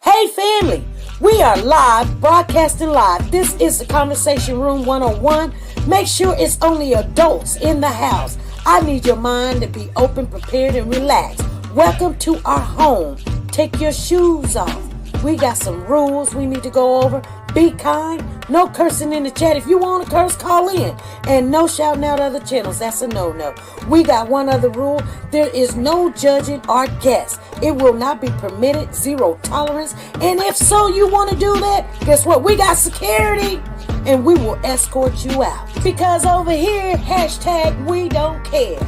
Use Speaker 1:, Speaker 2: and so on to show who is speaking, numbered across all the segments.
Speaker 1: Hey family, we are live, broadcasting live. This is the Conversation Room 101. Make sure it's only adults in the house. I need your mind to be open, prepared, and relaxed. Welcome to our home. Take your shoes off. We got some rules we need to go over. Be kind. No cursing in the chat. If you want to curse, call in. And no shouting out other channels. That's a no-no. We got one other rule. There is no judging our guests. It will not be permitted. Zero tolerance. And if so, you want to do that, guess what? We got security. And we will escort you out. Because over here, hashtag we don't care.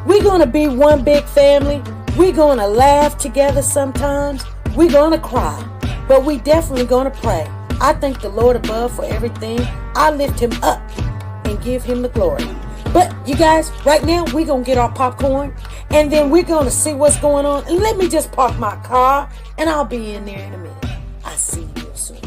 Speaker 1: We're going to be one big family. We're going to laugh together sometimes. We're going to cry. But we definitely going to pray. I thank the Lord above for everything. I lift him up and give him the glory. But you guys, right now, we're going to get our popcorn. And then we're going to see what's going on. And let me just park my car. And I'll be in there in a minute. I'll see you real soon.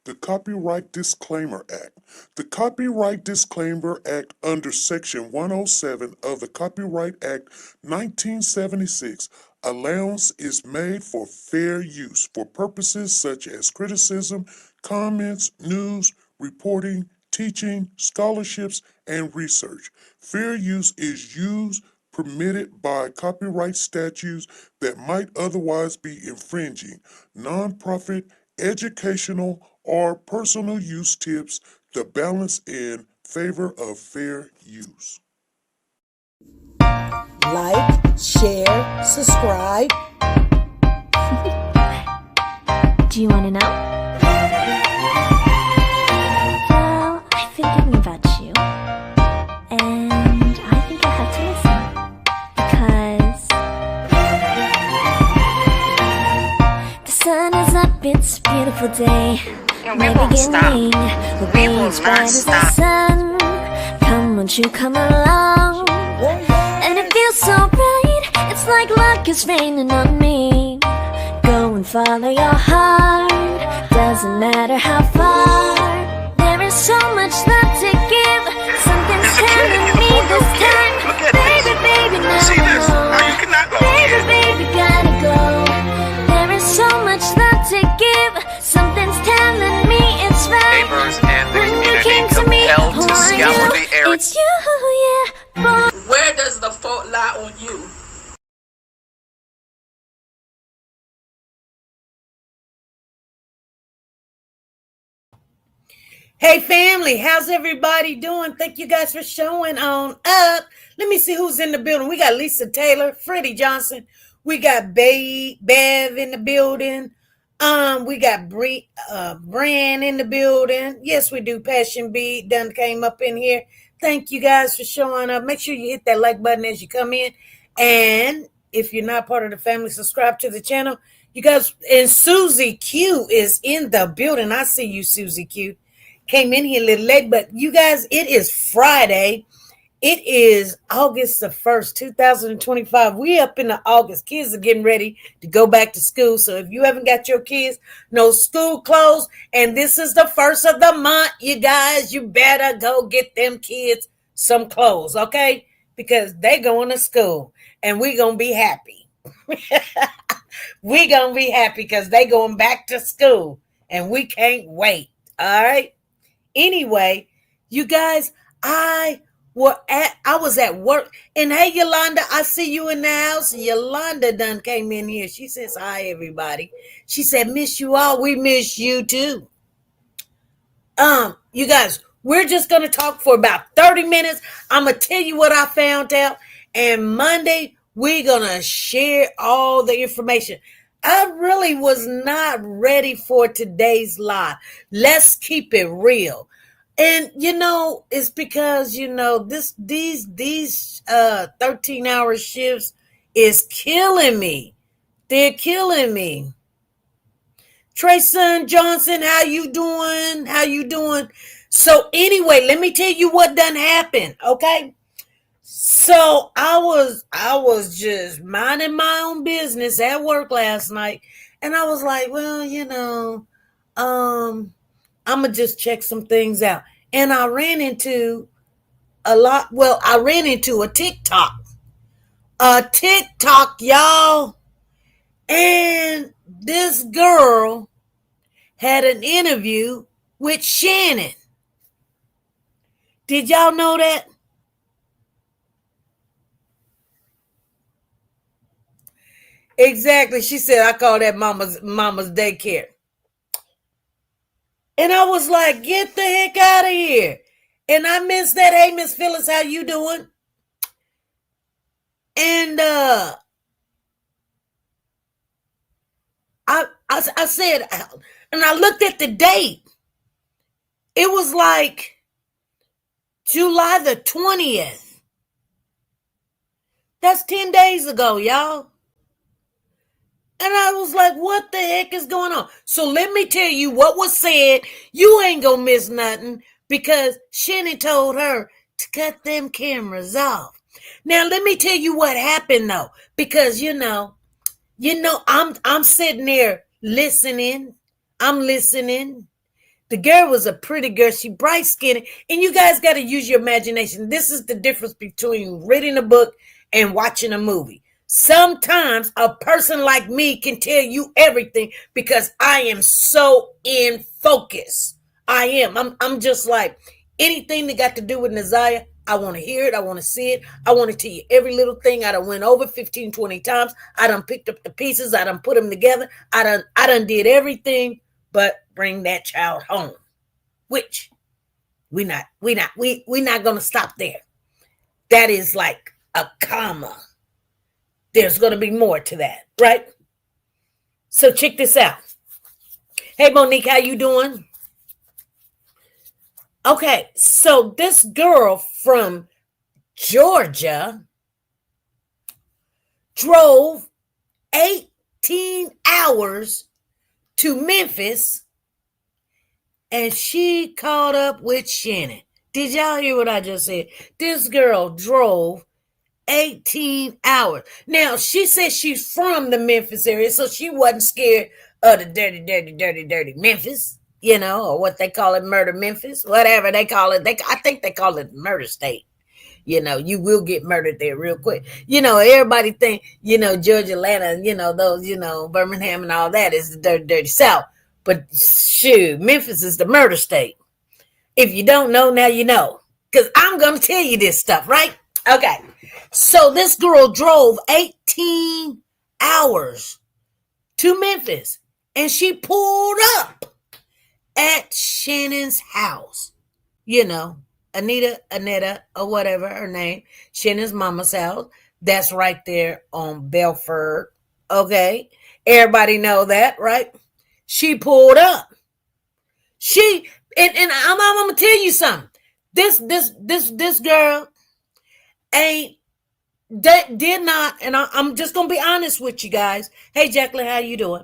Speaker 2: The Copyright Disclaimer Act. The Copyright Disclaimer Act under Section 107 of the Copyright Act 1976, allowance is made for fair use for purposes such as criticism, comments, news, reporting, teaching, scholarships, and research. Fair use is used permitted by copyright statutes that might otherwise be infringing. Nonprofit, educational, or personal use tips the balance in favor of fair use.
Speaker 1: Like, share, subscribe.
Speaker 3: Do you want to know? Well, I've been thinking about you, and I think I have to listen, because the sun is up, it's a beautiful day. My beginning will be as bright as the sun. Come, won't you come along? And it feels so bright, it's like luck is raining on me. Go and follow your heart, doesn't matter how far. There is so much love to give, something's telling me this time. Baby, baby, now I know. Baby, baby, gotta go. There is so much love to give, something's telling me it's right.
Speaker 4: Neighbors and the
Speaker 3: When you
Speaker 4: community
Speaker 3: came to me,
Speaker 4: compelled
Speaker 3: who
Speaker 4: to
Speaker 3: are
Speaker 4: scour
Speaker 3: you?
Speaker 4: the area.
Speaker 3: It's you, yeah, boy.
Speaker 5: Where does the fault lie on you?
Speaker 1: Hey family, how's everybody doing? Thank you guys for showing on up. Let me see who's in the building. We got Lisa Taylor, Freddie Johnson. We got Bev in the building. We got Bran in the building. Yes, we do. Passion B done came up in here. Thank you guys for showing up. Make sure you hit that like button as you come in. And if you're not part of the family, subscribe to the channel. You guys, and Susie Q is in the building. I see you, Susie Q. Came in here a little late, but you guys, it is Friday. It is August the 1st, 2025. We up in the August. Kids are getting ready to go back to school. So if you haven't got your kids, no school clothes, and this is the first of the month, you guys, you better go get them kids some clothes, okay? Because they going to school, and we going to be happy. We going to be happy because they going back to school, and we can't wait, all right? Anyway, you guys, I was at work, and hey, Yolanda, I see you in the house. Yolanda done came in here. She says, hi, everybody. She said, miss you all. We miss you too. You guys, we're just going to talk for about 30 minutes. I'm going to tell you what I found out, and Monday, we're going to share all the information. I really was not ready for today's live. Let's keep it real. And it's because these 13-hour shifts is killing me. They're killing me. Trayson Johnson, how you doing? How you doing? So anyway, let me tell you what done happened, okay? So I was just minding my own business at work last night, and I was like, well, I'm going to just check some things out. And I ran into I ran into a TikTok. A TikTok, y'all. And this girl had an interview with Shannon. Did y'all know that? Exactly. She said, I call that mama's daycare. And I was like, get the heck out of here. And I missed that. Hey, Miss Phyllis, how you doing? And I said, and I looked at the date. It was like July the 20th. That's 10 days ago, y'all. And I was like, what the heck is going on? So let me tell you what was said. You ain't gonna miss nothing because Shannon told her to cut them cameras off. Now let me tell you what happened though, because I'm sitting there listening. I'm listening. The girl was a pretty girl. She bright skinned. And you guys got to use your imagination. This is the difference between reading a book and watching a movie. Sometimes a person like me can tell you everything because I am so in focus. I am. I'm just like anything that got to do with Naziah. I want to hear it. I want to see it. I want to tell you every little thing. I done went over 15, 20 times. I done picked up the pieces. I done put them together. I done did everything but bring that child home. Which we're not gonna stop there. That is like a comma. There's gonna be more to that, right? So check this out. Hey Monique, how you doing? Okay, so this girl from Georgia drove 18 hours to Memphis and she caught up with Shannon. Did y'all hear what I just said? This girl drove 18 hours. Now, she said she's from the Memphis area, so she wasn't scared of the dirty Memphis, or what they call it, murder Memphis, whatever they call it. I think they call it murder state. You will get murdered there real quick. Everybody think, Georgia, Atlanta, those, Birmingham and all that is the dirty South. But shoot, Memphis is the murder state. If you don't know, now you know. Because I'm going to tell you this stuff, right? Okay. So this girl drove 18 hours to Memphis. And she pulled up at Shannon's house. Anetta, or whatever her name. Shannon's mama's house. That's right there on Belford. Okay. Everybody know that, right? She pulled up. And I'm gonna tell you something. This girl did not, and I'm just gonna be honest with you guys. Hey Jacqueline, how you doing?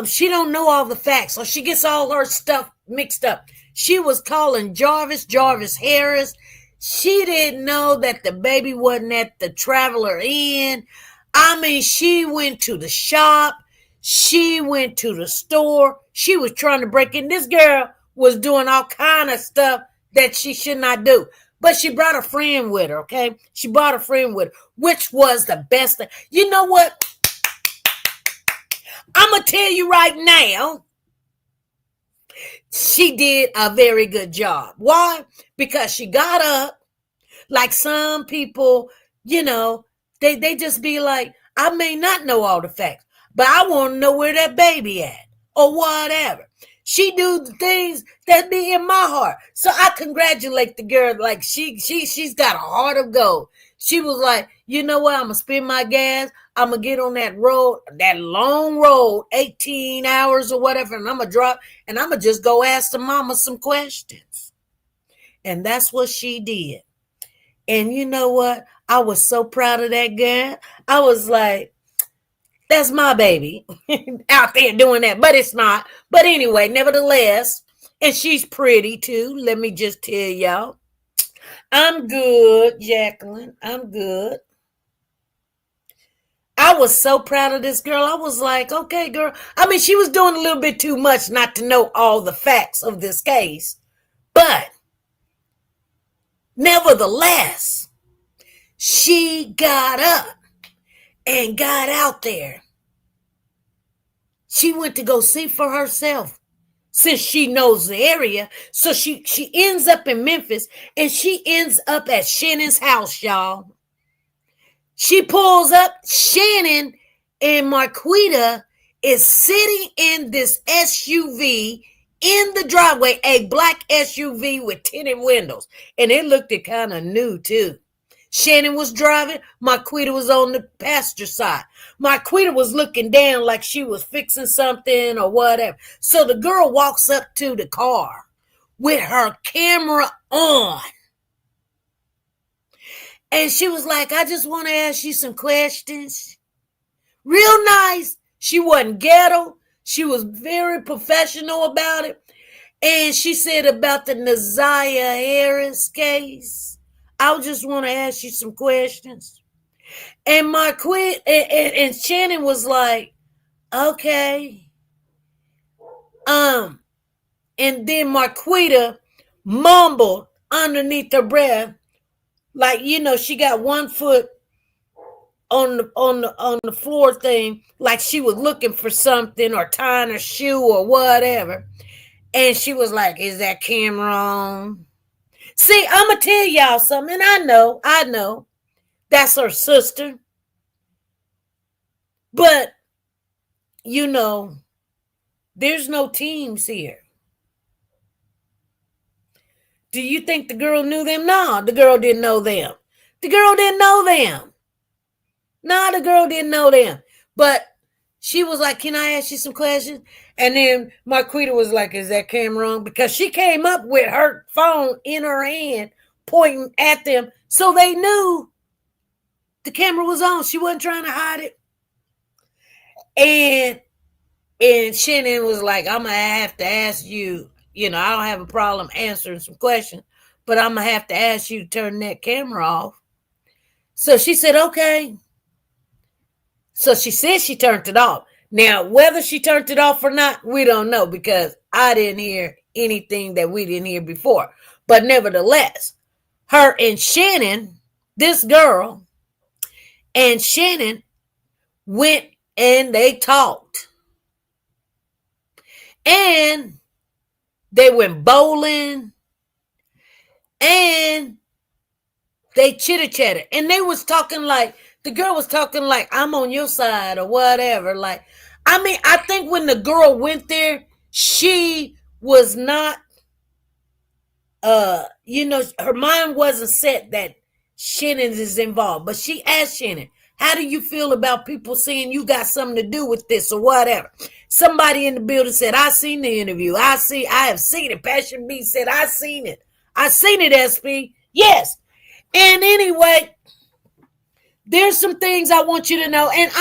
Speaker 1: She don't know all the facts, so she gets all her stuff mixed up. She was calling Jarvis Harris. She didn't know that the baby wasn't at the Traveler Inn. I mean, she went to the shop. She went to the store. She was trying to break in. This girl was doing all kind of stuff that she should not do. But she brought a friend with her, okay? She brought a friend with her, which was the best thing. You know what? I'm going to tell you right now, she did a very good job. Why? Because she got up, like some people, they just be like, I may not know all the facts, but I want to know where that baby at or whatever. She do the things that be in my heart. So I congratulate the girl. Like she's got a heart of gold. She was like, you know what? I'm going to spend my gas. I'm going to get on that road, that long road, 18 hours or whatever. And I'm going to drop and I'm going to just go ask the mama some questions. And that's what she did. And you know what? I was so proud of that girl. I was like, that's my baby out there doing that, but it's not. But anyway, nevertheless, and she's pretty too. Let me just tell y'all. I'm good, Jacqueline. I'm good. I was so proud of this girl. I was like, okay, girl. I mean, she was doing a little bit too much not to know all the facts of this case. But nevertheless, she got up and got out there. She went to go see for herself since she knows the area. So she ends up in Memphis, and she ends up at Shannon's house, y'all. She pulls up. Shannon and Marquita is sitting in this SUV in the driveway, a black SUV with tinted windows. And it looked kind of new, too. Shannon was driving. Marquita was on the passenger side. Marquita was looking down like she was fixing something or whatever. So the girl walks up to the car with her camera on. And she was like, I just want to ask you some questions. Real nice. She wasn't ghetto. She was very professional about it. And she said about the Naziah Harris case, I just want to ask you some questions. And Marquita and Shannon was like, okay. And then Marquita mumbled underneath her breath, like, you know, she got one foot on the floor thing, like she was looking for something or tying her shoe or whatever. And she was like, is that camera on? See, I'm going to tell y'all something. And I know, that's her sister. But, you know, there's no teams here. Do you think the girl knew them? No, the girl didn't know them. The girl didn't know them. No, the girl didn't know them. But she was like, can I ask you some questions? And then Marquita was like, is that camera on? Because she came up with her phone in her hand, pointing at them. So they knew the camera was on. She wasn't trying to hide it. And Shannon was like, I'm going to have to ask you, you know, I don't have a problem answering some questions, but I'm going to have to ask you to turn that camera off. So she said, okay. So she said she turned it off. Now, whether she turned it off or not, we don't know, because I didn't hear anything that we didn't hear before. But nevertheless, her and Shannon, this girl and Shannon went and they talked. And they went bowling. And they chitter-chatted. And they was talking like, the girl was talking like, I'm on your side or whatever. Like, I mean, I think when the girl went there, she was not, you know, her mind wasn't set that Shannon is involved. But she asked Shannon, how do you feel about people saying you got something to do with this or whatever? Somebody in the building said, I seen the interview. I have seen it. Passion B said, I seen it. I seen it, SP. Yes. And anyway, there's some things I want you to know. And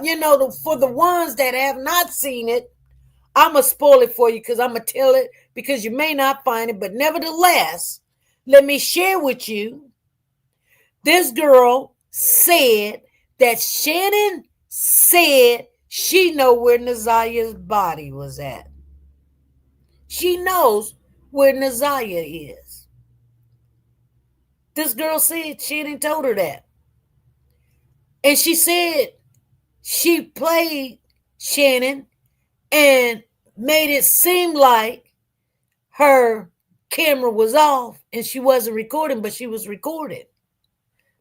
Speaker 1: you know, for the ones that have not seen it, I'm going to spoil it for you, because I'm going to tell it, because you may not find it. But nevertheless, let me share with you. This girl said that Shannon said she know where Naziah's body was at. She knows where Naziah is. This girl said Shannon told her that. And she said she played Shannon and made it seem like her camera was off and she wasn't recording, but she was recording.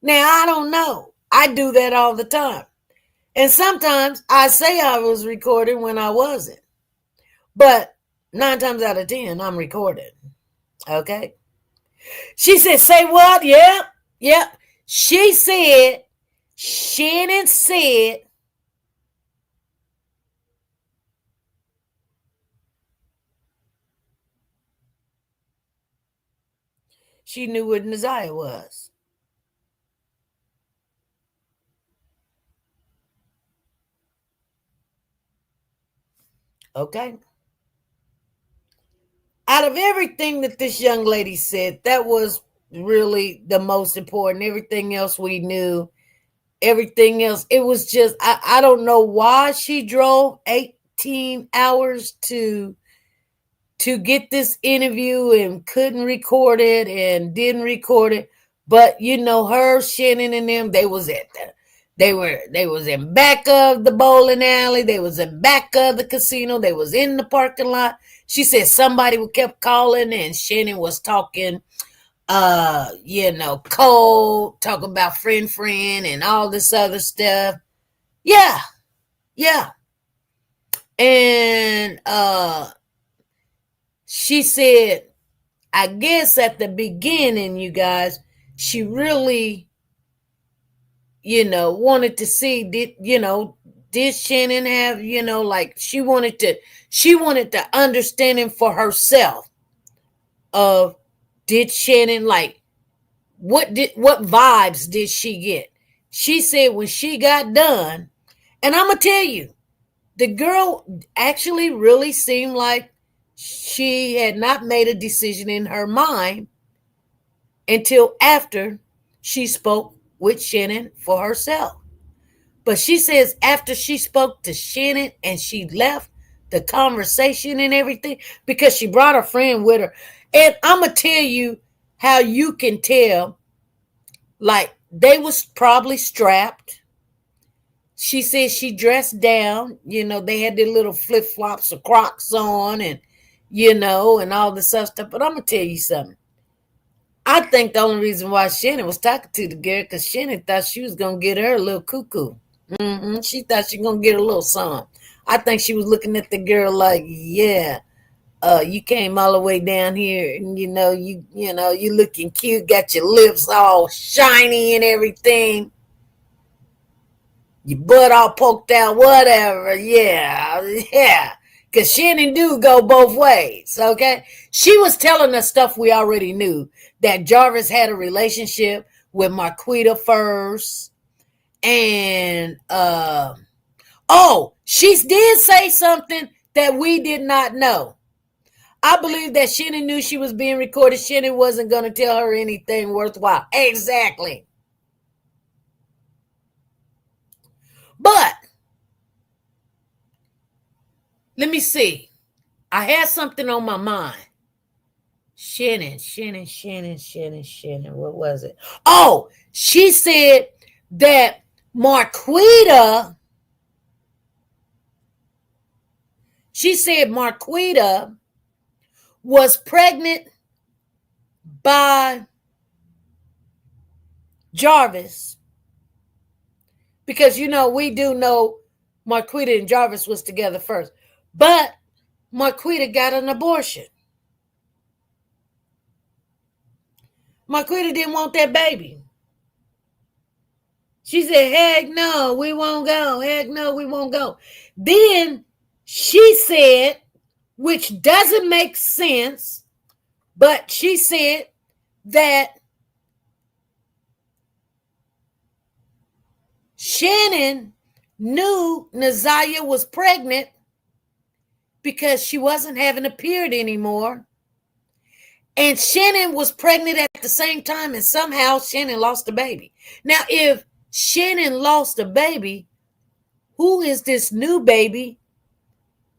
Speaker 1: Now, I don't know. I do that all the time. And sometimes I say I was recording when I wasn't. But 9 times out of 10, I'm recording. Okay? She said, say what? Yep. She said, Shannon said, she knew where Naziah was. Okay? Out of everything that this young lady said, that was really the most important. Everything else we knew. everything else. It was just, I don't know why she drove 18 hours to get this interview and couldn't record it and didn't record it. But you know, her, Shannon, and them, they was at the they was in back of the bowling alley, they was in back of the casino, they was in the parking lot. She said somebody kept calling and Shannon was talking cold, talking about friend and all this other stuff. Yeah, yeah. And she said, I guess at the beginning, you guys, she really, wanted to see, did Shannon have, like she wanted the understanding for herself of, did Shannon, like, what vibes did she get? She said when she got done, and I'm gonna tell you, the girl actually really seemed like she had not made a decision in her mind until after she spoke with Shannon for herself. But she says after she spoke to Shannon and she left the conversation and everything, because she brought her friend with her. And I'm going to tell you how you can tell, like, they was probably strapped. She said she dressed down. They had their little flip-flops or Crocs on and, and all this other stuff. But I'm going to tell you something. I think the only reason why Shannon was talking to the girl, because Shannon thought she was going to get her a little cuckoo. She thought she was going to get a little something. I think she was looking at the girl like, yeah, you came all the way down here and, you looking cute, got your lips all shiny and everything. Your butt all poked out, whatever. Yeah. Because Shannon do go both ways, okay? She was telling us stuff we already knew. That Jarvis had a relationship with Marquita first. And, she did say something that we did not know. I believe that Shannon knew she was being recorded. Shannon wasn't going to tell her anything worthwhile. Exactly. But let me see. I had something on my mind. Shannon. What was it? Oh, she said that Marquita was pregnant by Jarvis. Because, we do know Marquita and Jarvis was together first. But Marquita got an abortion. Marquita didn't want that baby. She said, heck no, we won't go. Heck no, we won't go. Then she said, which doesn't make sense, but she said that Shannon knew Naziah was pregnant because she wasn't having a period anymore. And Shannon was pregnant at the same time, and somehow Shannon lost the baby. Now, if Shannon lost a baby, who is this new baby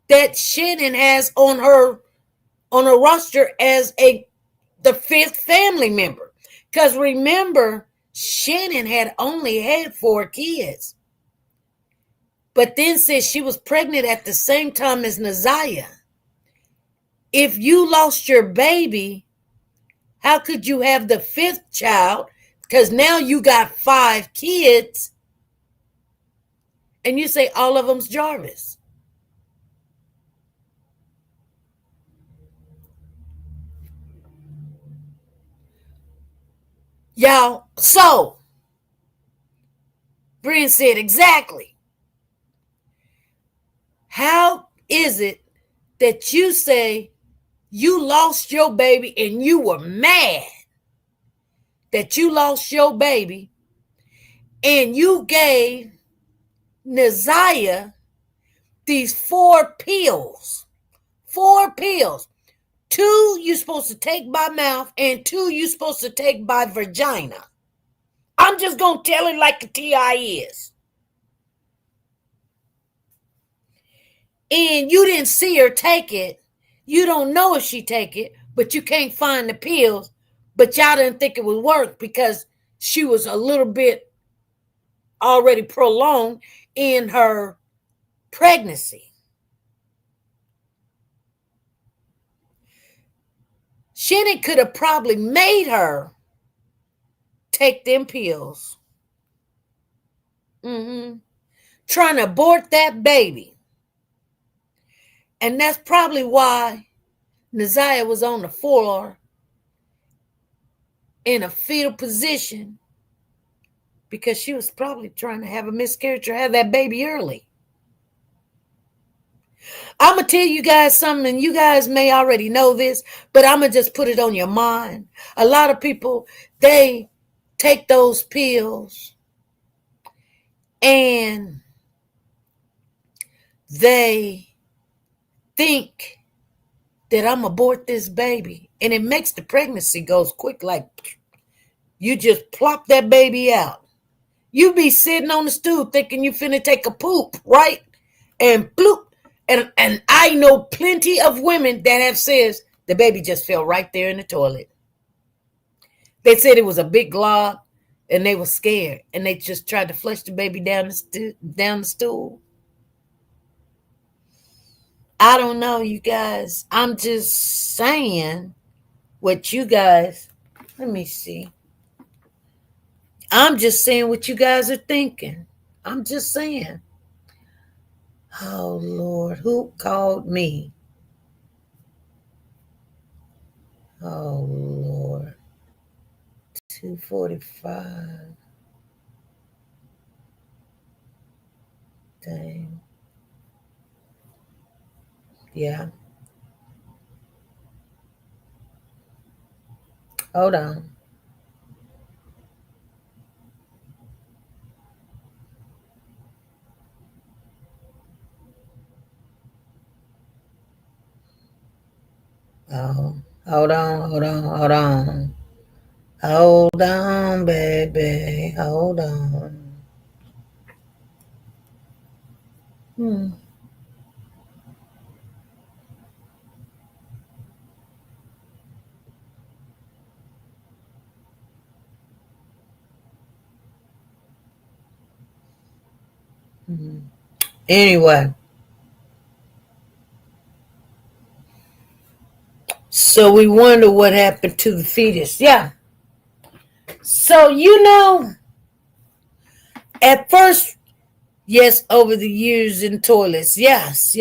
Speaker 1: that Shannon has on her roster as the fifth family member? Because remember, Shannon had only had 4 kids. But then said she was pregnant at the same time as Naziah. If you lost your baby, how could you have the 5th child? Because now you got 5 kids. And you say all of them's Jarvis. Y'all, so Brian said exactly. How is it that you say you lost your baby and you were mad that you lost your baby and you gave Naziah these 4 pills? 4 pills. 2 you're supposed to take by mouth and 2 you're supposed to take by vagina. I'm just going to tell it like the TI is. And you didn't see her take it. You don't know if she take it, but you can't find the pills. But y'all didn't think it would work because she was a little bit already prolonged in her pregnancy. Shannon could have probably made her take them pills. Trying to abort that baby. And that's probably why Naziah was on the floor in a fetal position, because she was probably trying to have a miscarriage or have that baby early. I'm going to tell you guys something, and you guys may already know this, but I'm going to just put it on your mind. A lot of people, they take those pills and they think that I'm abort this baby, and it makes the pregnancy goes quick, like you just plop that baby out. You be sitting on the stool thinking you finna take a poop, right? And bloop. And I know plenty of women that have said the baby just fell right there in the toilet. They said it was a big glob, and they were scared, and they just tried to flush the baby down the stool. I don't know, you guys. I'm just saying what you guys, let me see. I'm just saying what you guys are thinking. I'm just saying. Oh, Lord, who called me? Oh, Lord. 2:45. Dang. Yeah. Hold on. Oh, hold on. Hold on, baby. Hold on. Hmm. Anyway, so we wonder what happened to the fetus. Yeah. So, at first, yes, over the years in toilets. Yes.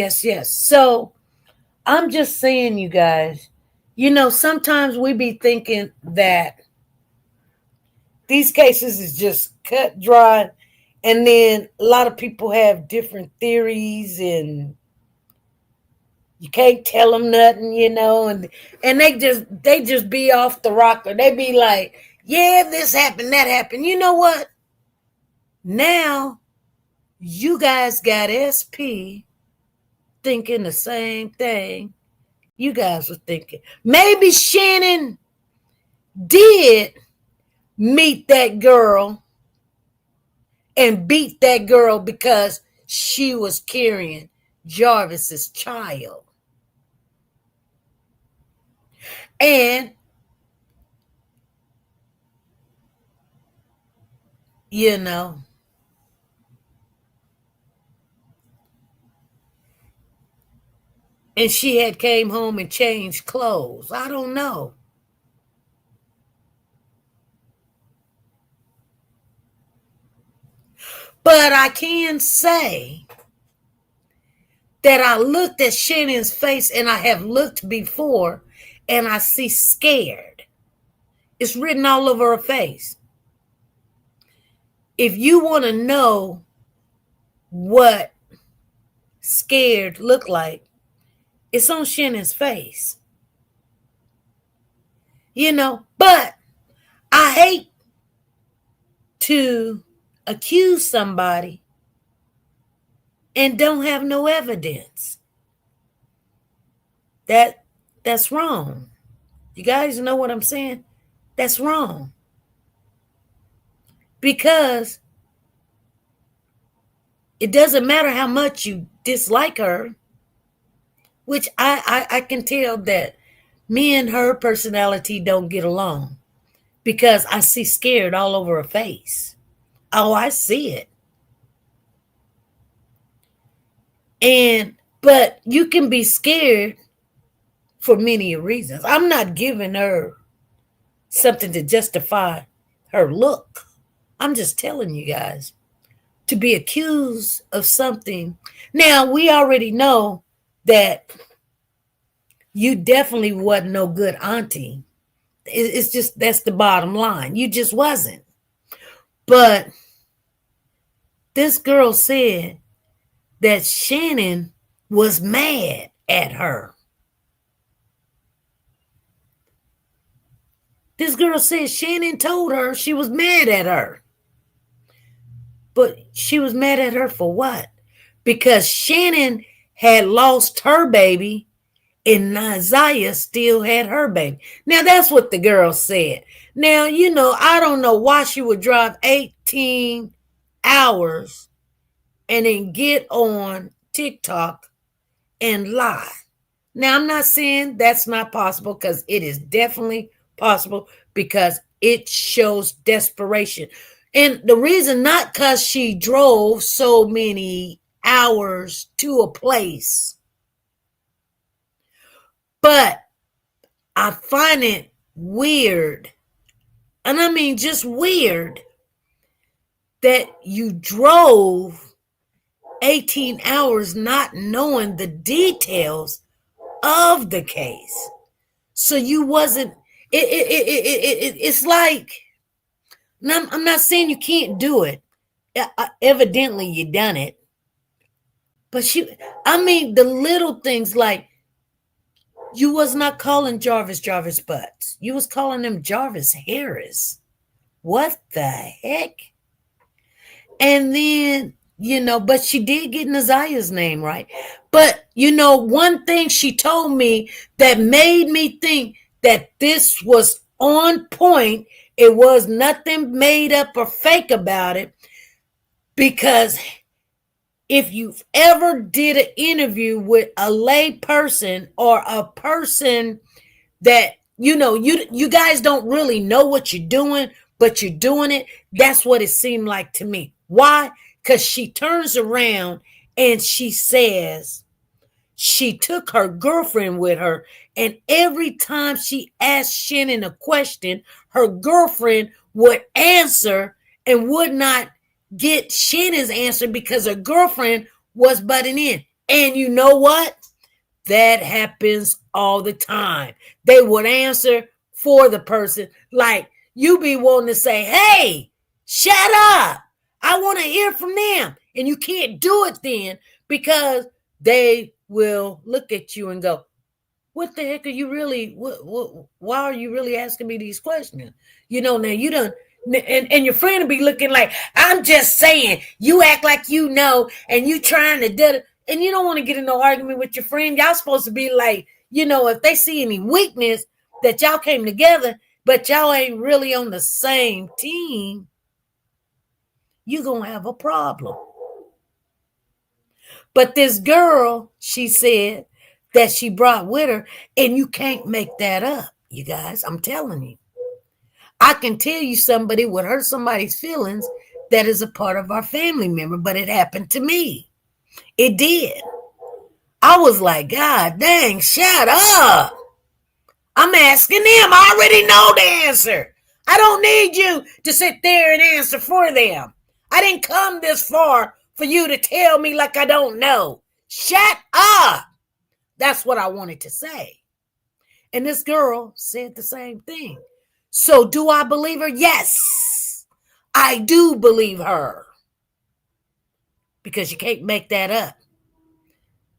Speaker 1: So, I'm just saying, you guys, sometimes we be thinking that these cases is just cut dry, and then a lot of people have different theories, and you can't tell them nothing, and they just be off the rocker. They be like, yeah, this happened, that happened. You know what? Now you guys got SP thinking the same thing you guys were thinking. Maybe Shannon did meet that girl and beat that girl because she was carrying Jarvis's child. And, you know, and she had came home and changed clothes. I don't know. But I can say that I looked at Shannon's face, and I have looked before, and I see scared. It's written all over her face. If you want to know what scared looked like, it's on Shannon's face. But I hate to accuse somebody and don't have no evidence. That's wrong. You guys know what I'm saying? That's wrong. because it doesn't matter how much you dislike her, which I can tell that me and her personality don't get along because I see scared all over her face. Oh, I see it. But you can be scared for many reasons. I'm not giving her something to justify her look. I'm just telling you guys to be accused of something. Now, we already know that you definitely wasn't no good auntie. It's just that's the bottom line. You just wasn't. But this girl said that Shannon was mad at her. This girl said Shannon told her she was mad at her. But she was mad at her for what? Because Shannon had lost her baby and Isaiah still had her baby. Now, that's what the girl said. Now, I don't know why she would drive 18 hours and then get on TikTok and lie. Now, I'm not saying that's not possible because it is definitely possible because it shows desperation. And the reason not because she drove so many hours to a place, but I find it weird, and I mean just weird, that you drove 18 hours not knowing the details of the case. So you wasn't, it's like, I'm not saying you can't do it. Evidently you done it. But the little things like, you was not calling Jarvis Butts. You was calling him Jarvis Harris. What the heck? And then, but she did get Naziah's name right. But, one thing she told me that made me think that this was on point, it was nothing made up or fake about it, because if you've ever did an interview with a lay person or a person that, you guys don't really know what you're doing, but you're doing it, that's what it seemed like to me. Why? Because she turns around and she says she took her girlfriend with her, and every time she asked Shannon a question, her girlfriend would answer and would not get Shannon's answer because her girlfriend was butting in. And you know what? That happens all the time. They would answer for the person. Like, you be wanting to say, hey, shut up. I want to hear from them. And you can't do it then because they will look at you and go, what the heck are you really, why are you really asking me these questions? Now you done, and your friend will be looking like, I'm just saying, you act like you know, and you trying to do it. And you don't want to get in no argument with your friend. Y'all supposed to be like, if they see any weakness that y'all came together, but y'all ain't really on the same team, you're going to have a problem. But this girl, she said, that she brought with her, and you can't make that up, you guys. I'm telling you. I can tell you somebody would hurt somebody's feelings that is a part of our family member, but it happened to me. It did. I was like, God dang, shut up. I'm asking them. I already know the answer. I don't need you to sit there and answer for them. I didn't come this far for you to tell me like I don't know. Shut up. That's what I wanted to say. And this girl said the same thing. So do I believe her? Yes, I do believe her. Because you can't make that up.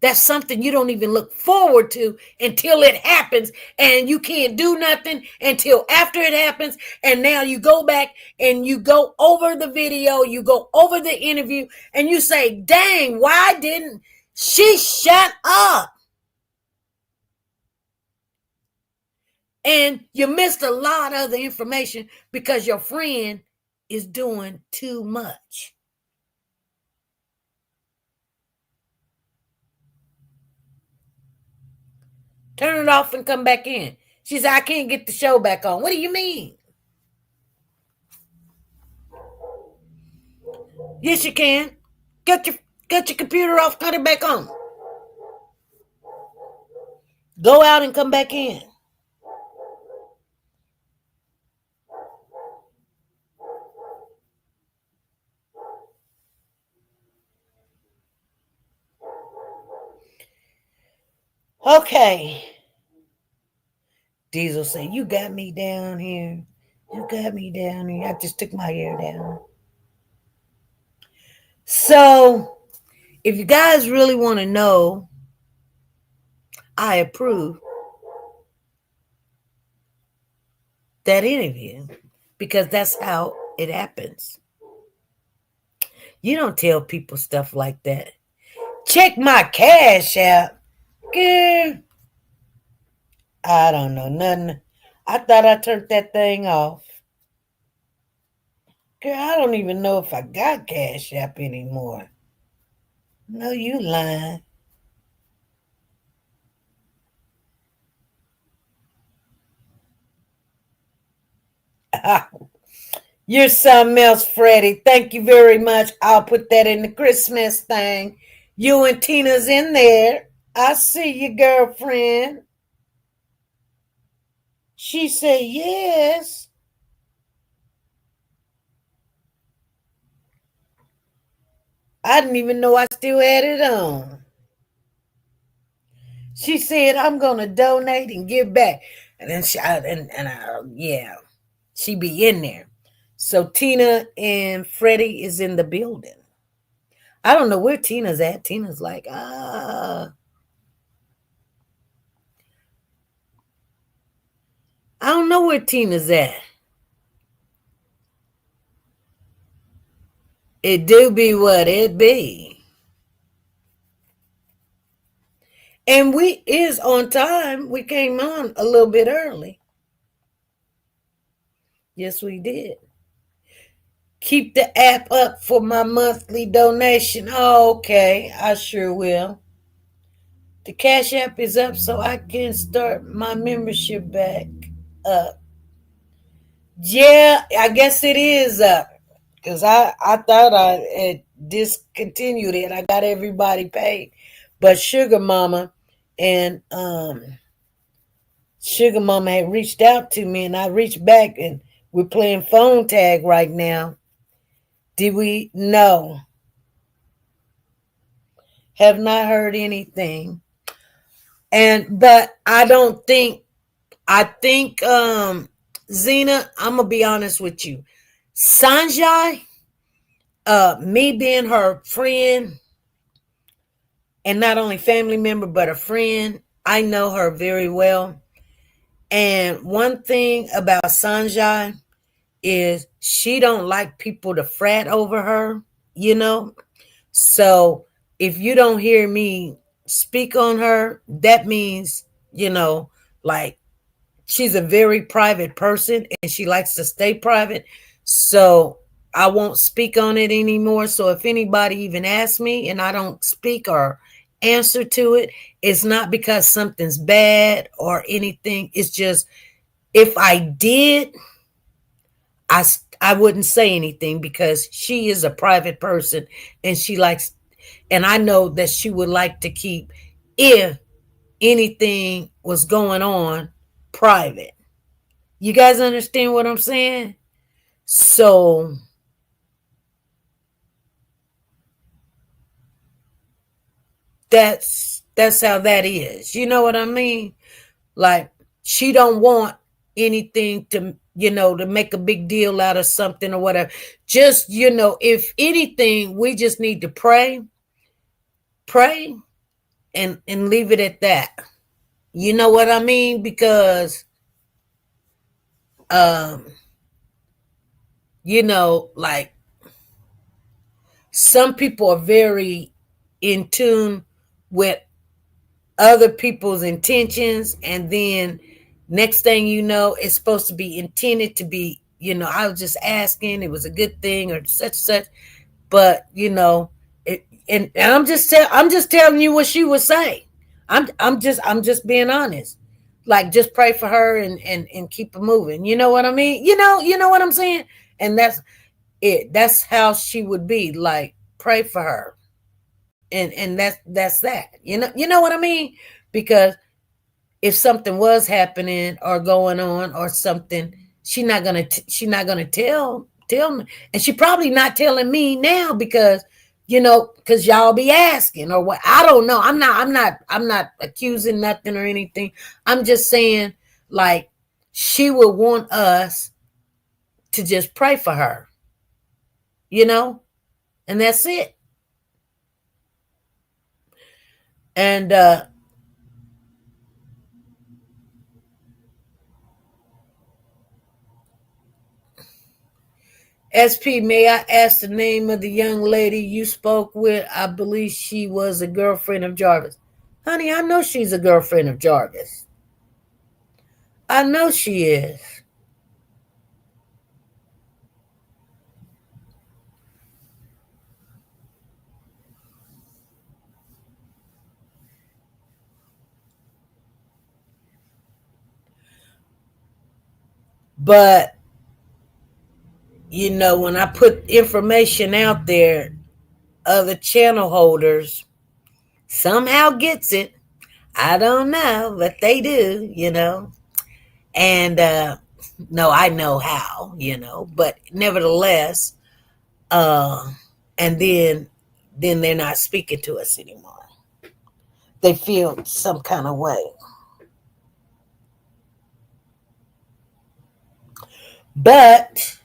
Speaker 1: That's something you don't even look forward to until it happens, and you can't do nothing until after it happens. And now you go back and you go over the video, you go over the interview, and you say, dang, why didn't she shut up? And you missed a lot of the information because your friend is doing too much. Turn it off and come back in. She said, I can't get the show back on. What do you mean? Yes, you can. Get your computer off, cut it back on. Go out and come back in. Okay. Diesel said, you got me down here. You got me down here. I just took my hair down. So, if you guys really want to know, I approve that interview because that's how it happens. You don't tell people stuff like that. Check my cash out. Girl, I don't know nothing. I thought I turned that thing off. Girl, I don't even know if I got Cash App anymore. No, you lying. You're something else, Freddie. Thank you very much. I'll put that in the Christmas thing. You and Tina's in there. I see you, girlfriend. She said yes. I didn't even know I still had it on. She said, I'm going to donate and give back. And then yeah, she be in there. So Tina and Freddie is in the building. I don't know where Tina's at. Tina's like, I don't know where Tina's at. It do be what it be. And we is on time. We came on a little bit early. Yes, we did. Keep the app up for my monthly donation. Oh, okay. I sure will. The Cash App is up so I can start my membership back up. Yeah, I guess it is up. Because I thought I had discontinued it. I got everybody paid. But Sugar Mama and Sugar Mama had reached out to me and I reached back and we're playing phone tag right now. Did we? No. Have not heard anything. But I don't think, I think Zena, I'm gonna be honest with you. Sanjay, me being her friend, and not only family member but a friend, I know her very well. And one thing about Sanjay is she don't like people to frat over her, you know. So if you don't hear me speak on her, that means, like she's a very private person and she likes to stay private. So I won't speak on it anymore. So if anybody even asks me and I don't speak or answer to it, it's not because something's bad or anything. It's just if I did, I wouldn't say anything because she is a private person and she likes, and I know that she would like to keep, if anything was going on, private. You guys understand what I'm saying? So that's how that is. You know what I mean? Like she don't want anything to make a big deal out of something or whatever. Just, if anything, we just need to pray and leave it at that. You know what I mean? Because like some people are very in tune with other people's intentions, and then next thing you know, it's supposed to be intended to be, I was just asking. It was a good thing or such. But and I'm just telling you what she would say. I'm just being honest. Like, just pray for her and keep it moving. You know what I mean? You know what I'm saying? And that's it. That's how she would be. Like, pray for her. And that's that. You know what I mean? Because if something was happening or going on or something, she's not gonna tell me, and she probably not telling me now because y'all be asking or what. I don't know. I'm not accusing nothing or anything. I'm just saying, like, she would want us to just pray for her, you know, and that's it. And SP, may I ask the name of the young lady you spoke with? I believe she was a girlfriend of Jarvis. Honey, I know she's a girlfriend of Jarvis. I know she is. But, when I put information out there, other channel holders somehow gets it. I don't know, but they do. And no, I know how. But nevertheless, uh, and then they're not speaking to us anymore. They feel some kind of way. But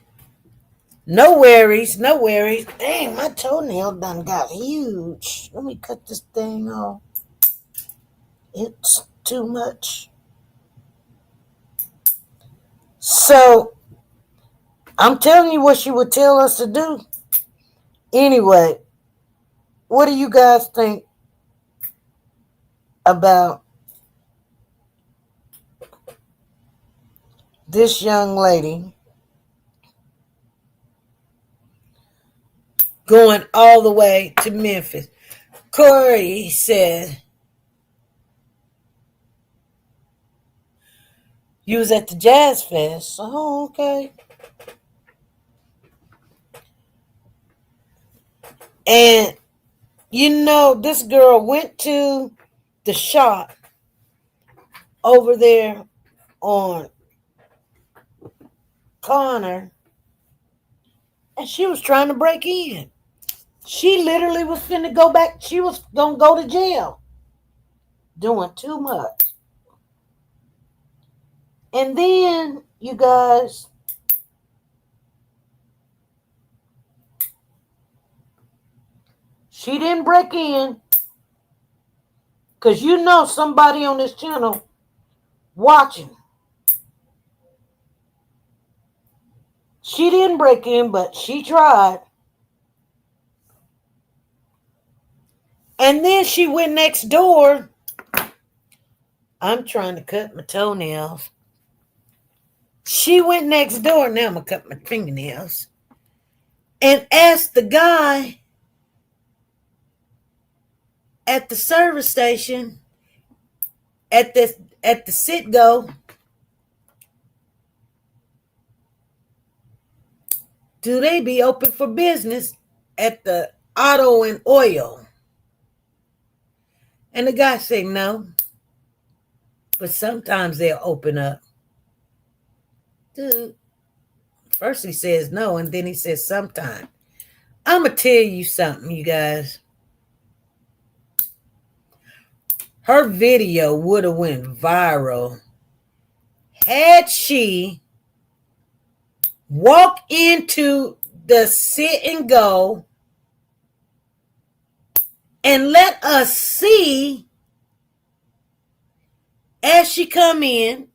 Speaker 1: no worries, no worries. Dang, my toenail done got huge. Let me cut this thing off. It's too much. So I'm telling you what she would tell us to do. Anyway, what do you guys think about this young lady going all the way to Memphis? Corey said, you was at the Jazz Fest. Oh, okay. And this girl went to the shop over there on Connor, and she was trying to break in. She literally was finna go back. She was gonna go to jail. Doing too much. And then, you guys, she didn't break in because somebody on this channel watching. She didn't break in, but she tried. And then she went next door. I'm trying to cut my toenails. She went next door. Now I'm going to cut my fingernails. And asked the guy at the service station at the sit-go, do they be open for business at the auto and oil? And the guy said no, but sometimes they'll open up. Dude, first he says no, and then he says sometimes. I'm going to tell you something, you guys. Her video would have went viral had she walked into the sit and go and let us see as she come in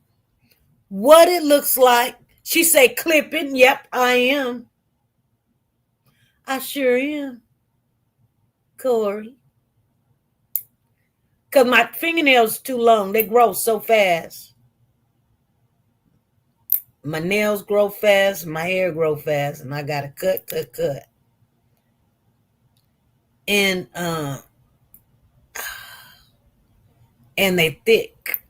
Speaker 1: what it looks like. She say clipping. Yep, I am. I sure am, Corey. Because my fingernails too long. They grow so fast. my nails grow fast, my hair grow fast, and I gotta cut. And and they thick.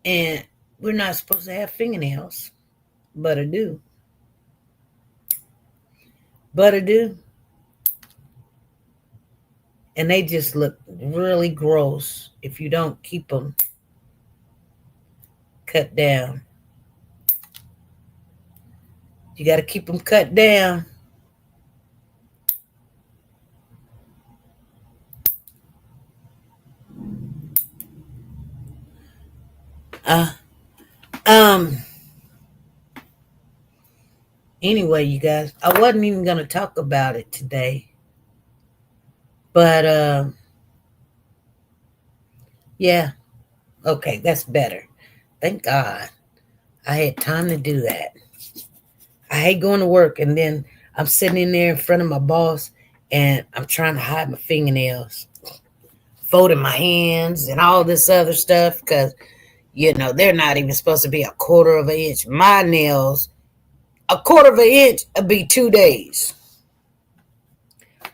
Speaker 1: And we're not supposed to have fingernails, but I do. But I do. And they just look really gross if you don't keep them cut down. You got to keep them cut down. Uh, um. Anyway, you guys, I wasn't even gonna talk about it today, but yeah, okay, that's better. Thank God I had time to do that. I hate going to work and then I'm sitting in there in front of my boss and I'm trying to hide my fingernails, folding my hands and all this other stuff because they're not even supposed to be a quarter of an inch. My nails, a quarter of an inch would be 2 days.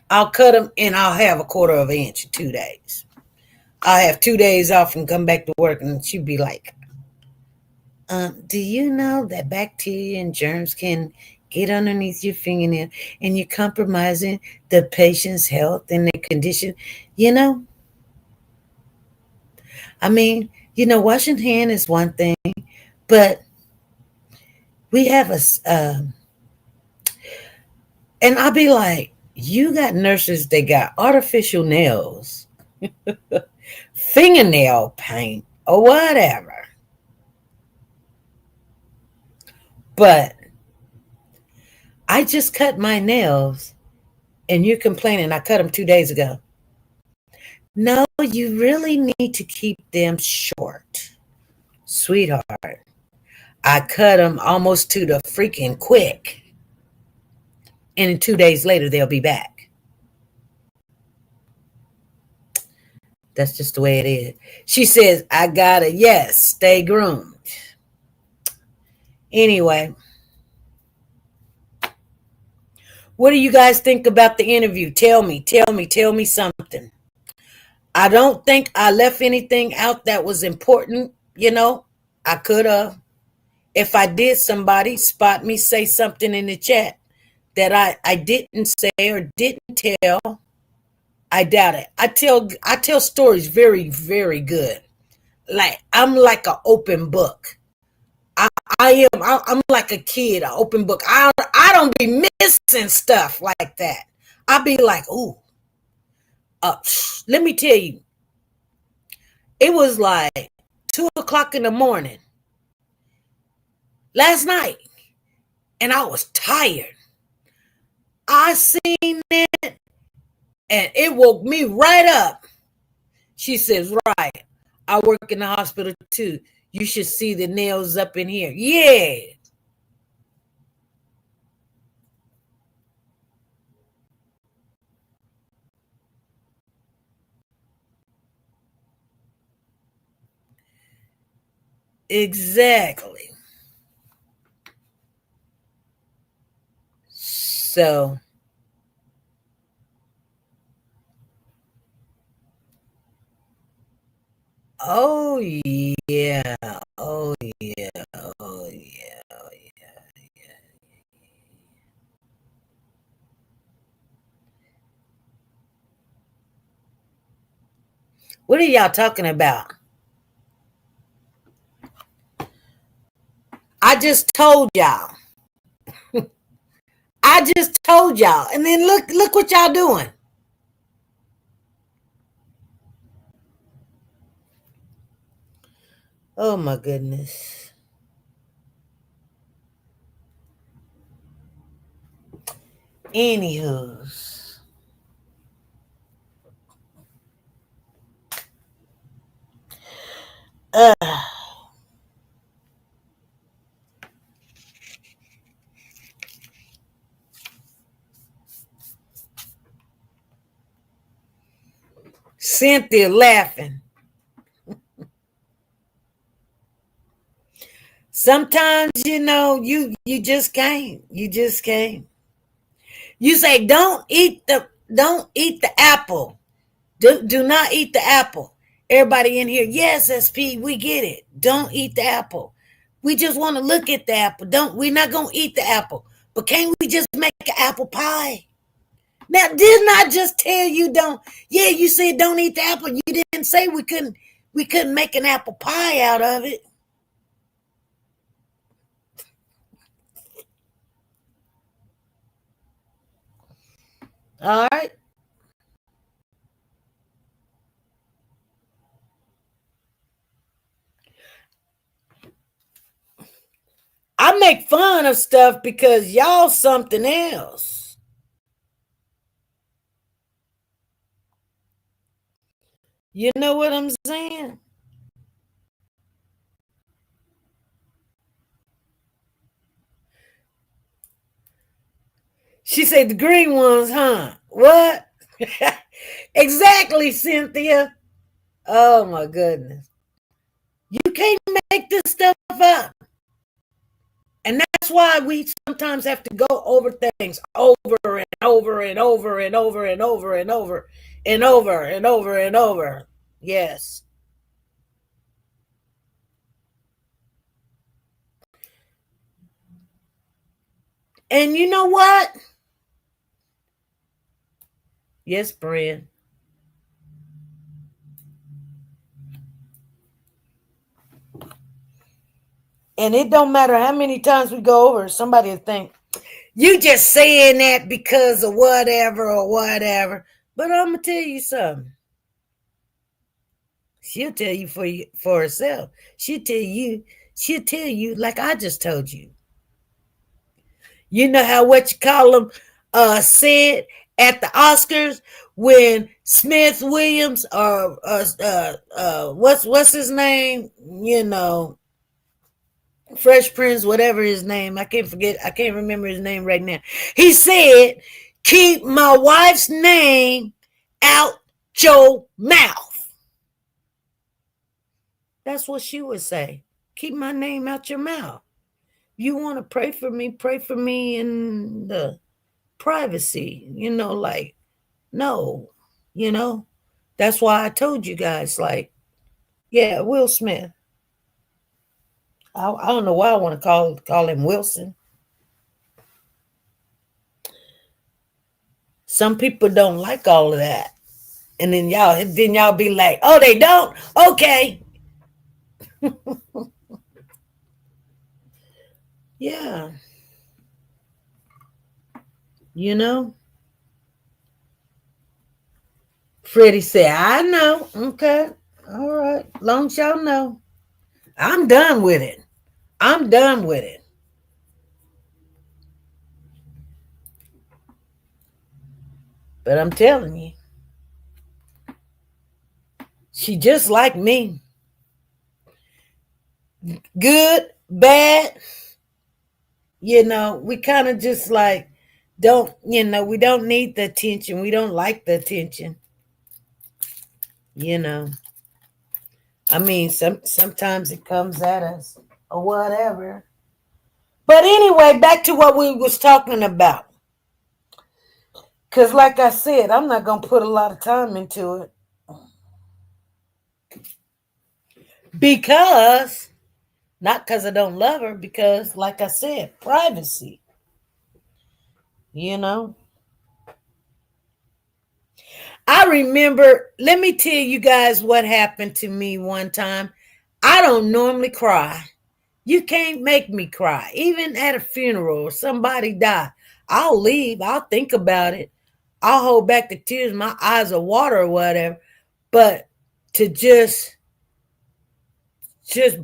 Speaker 1: I'll cut them and I'll have a quarter of an inch in 2 days. I'll have 2 days off and come back to work, and she'd be like, do you know that bacteria and germs can get underneath your fingernail and you're compromising the patient's health and their condition? I mean, washing hand is one thing, but we have and I'll be like, you got nurses that got artificial nails, fingernail paint, or whatever. But I just cut my nails and you're complaining I cut them 2 days ago. No, you really need to keep them short. Sweetheart, I cut them almost to the freaking quick. And 2 days later, they'll be back. That's just the way it is. She says, I gotta, yes, stay groomed. Anyway, what do you guys think about the interview? Tell me something. I don't think I left anything out that was important. I could have. If I did, somebody spot me, say something in the chat that I didn't say or didn't tell. I doubt it. I tell stories very, very good. Like I'm like an open book. I'm like a kid, an open book. I don't be missing stuff like that. I be like, ooh, let me tell you, it was like 2:00 in the morning last night, and I was tired. I seen it, and it woke me right up. She says, right, I work in the hospital too. You should see the nails up in here. Yeah. Exactly. So, oh yeah, oh yeah, oh yeah, oh yeah. What are y'all talking about? I just told y'all. I just told y'all. And then look what y'all doing. Oh my goodness. Anywho's. Cynthia laughing. Sometimes, you just can't. You just can't. You say, don't eat the apple. Do not eat the apple. Everybody in here, yes, SP, we get it. Don't eat the apple. We just want to look at the apple. We're not gonna eat the apple. But can't we just make an apple pie? Now, didn't I just tell you don't? Yeah, you said don't eat the apple. You didn't say we couldn't make an apple pie out of it. All right. I make fun of stuff because y'all something else. You know what I'm saying? She said the green ones, huh? What? Exactly, Cynthia. Oh my goodness. You can't make this stuff up. And that's why we sometimes have to go over things over and over and over and over and over and over and over and over and over. Yes. And you know what? Yes, Brian. And it don't matter how many times we go over, somebody will think, you just saying that because of whatever or whatever. But I'm going to tell you something. She'll tell you for herself. She'll tell you like I just told you. You know how what you call them said at the Oscars when Smith Williams or what's his name? Fresh Prince, whatever his name. I can't remember his name right now. He said, keep my wife's name out your mouth. That's what she would say. Keep my name out your mouth. You want to pray for me in the privacy, like, no, that's why I told you guys, like, yeah, Will Smith. I don't know why I want to call him Wilson. Some people don't like all of that. And then y'all be like, oh, they don't? Okay. Yeah. Freddie said, I know. Okay. All right. Long as y'all know. I'm done with it. I'm done with it. But I'm telling you, she just like me. Good, bad. We kind of just like we don't need the attention. We don't like the attention. I mean, sometimes it comes at us or whatever. But anyway, back to what we was talking about. Because like I said, I'm not going to put a lot of time into it. Not because I don't love her, because like I said, privacy. I remember, let me tell you guys what happened to me one time. I don't normally cry. You can't make me cry. Even at a funeral or somebody die, I'll leave. I'll think about it. I'll hold back the tears. My eyes are water or whatever. But to just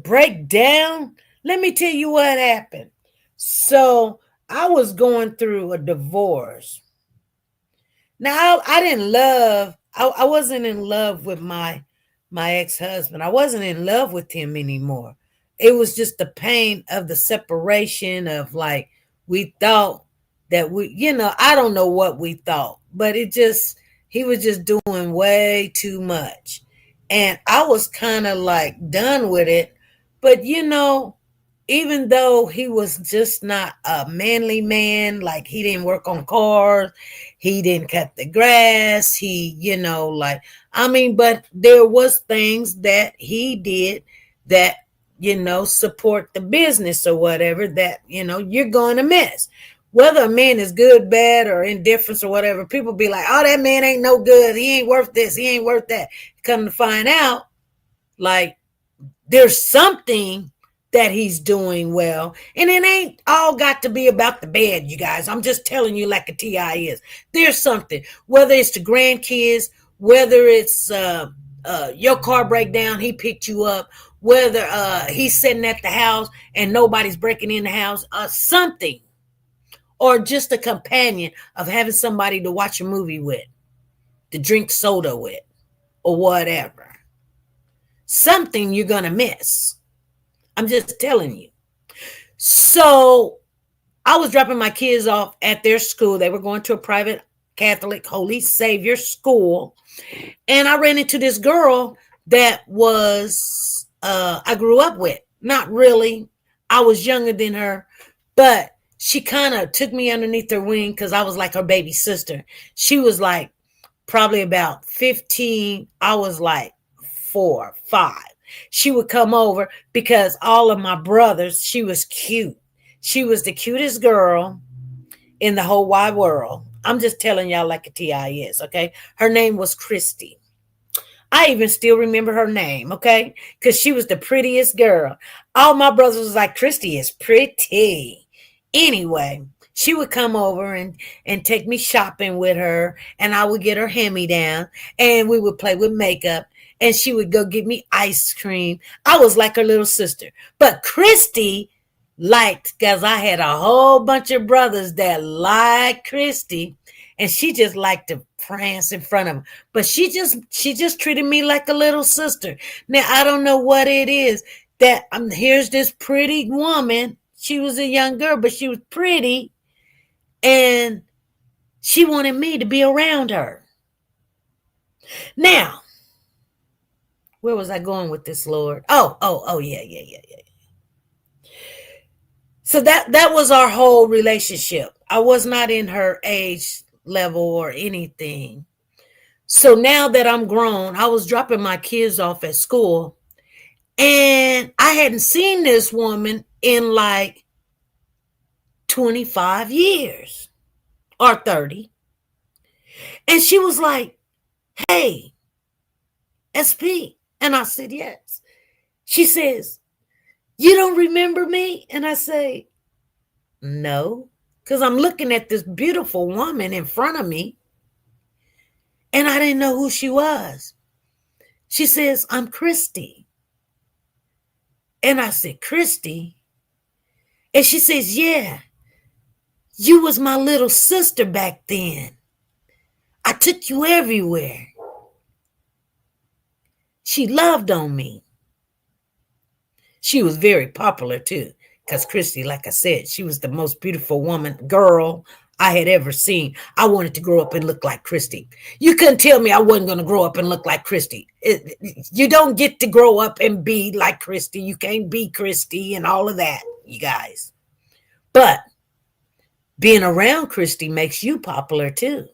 Speaker 1: break down, let me tell you what happened. So I was going through a divorce. Now I wasn't in love with my ex-husband. I wasn't in love with him anymore. It was just the pain of the separation of like, we thought that I don't know what we thought, but he was just doing way too much. And I was kind of like done with it. But even though he was just not a manly man, like he didn't work on cars, he didn't cut the grass, like, I mean, but there was things that he did that, support the business or whatever that, you're going to miss. Whether a man is good, bad, or indifference or whatever, people be like, oh, that man ain't no good. He ain't worth this. He ain't worth that. Come to find out, like, there's something that he's doing well. And it ain't all got to be about the bed, you guys. I'm just telling you like a TI is. There's something, whether it's the grandkids, whether it's your car breakdown, he picked you up, whether he's sitting at the house and nobody's breaking in the house, something, or just a companion of having somebody to watch a movie with, to drink soda with, or whatever. Something you're going to miss. I'm just telling you. So I was dropping my kids off at their school. They were going to a private Catholic Holy Savior school. And I ran into this girl that was, I grew up with. Not really. I was younger than her, but she kind of took me underneath her wing because I was like her baby sister. She was like probably about 15. I was like 4, 5. She would come over because all of my brothers, she was cute. She was the cutest girl in the whole wide world. I'm just telling y'all like a TI is, okay? Her name was Christy. I even still remember her name, okay? Because she was the prettiest girl. All my brothers was like, Christy is pretty. Anyway, she would come over and take me shopping with her, and I would get her hand-me-down, and we would play with makeup, and she would go get me ice cream. I was like her little sister. But Christy liked, because I had a whole bunch of brothers that liked Christy, and she just liked to prance in front of them. But she just treated me like a little sister. Now, I don't know what it is that here's this pretty woman. She was a young girl, but she was pretty, and she wanted me to be around her. Now, where was I going with this, Lord? Oh, yeah. So that was our whole relationship. I was not in her age level or anything. So now that I'm grown, I was dropping my kids off at school, and I hadn't seen this woman in like 25 years or 30. And she was like, hey, SP. And I said, yes. She says, you don't remember me? And I say, no, because I'm looking at this beautiful woman in front of me, and I didn't know who she was. She says, I'm Christy. And I said, Christy? And she says, yeah, you was my little sister back then. I took you everywhere. She loved on me. She was very popular too, because Christy, like I said, she was the most beautiful girl I had ever seen. I wanted to grow up and look like Christy. You couldn't tell me I wasn't going to grow up and look like Christy. You don't get to grow up and be like Christy. You can't be Christy and all of that, you guys. But being around Christy makes you popular too.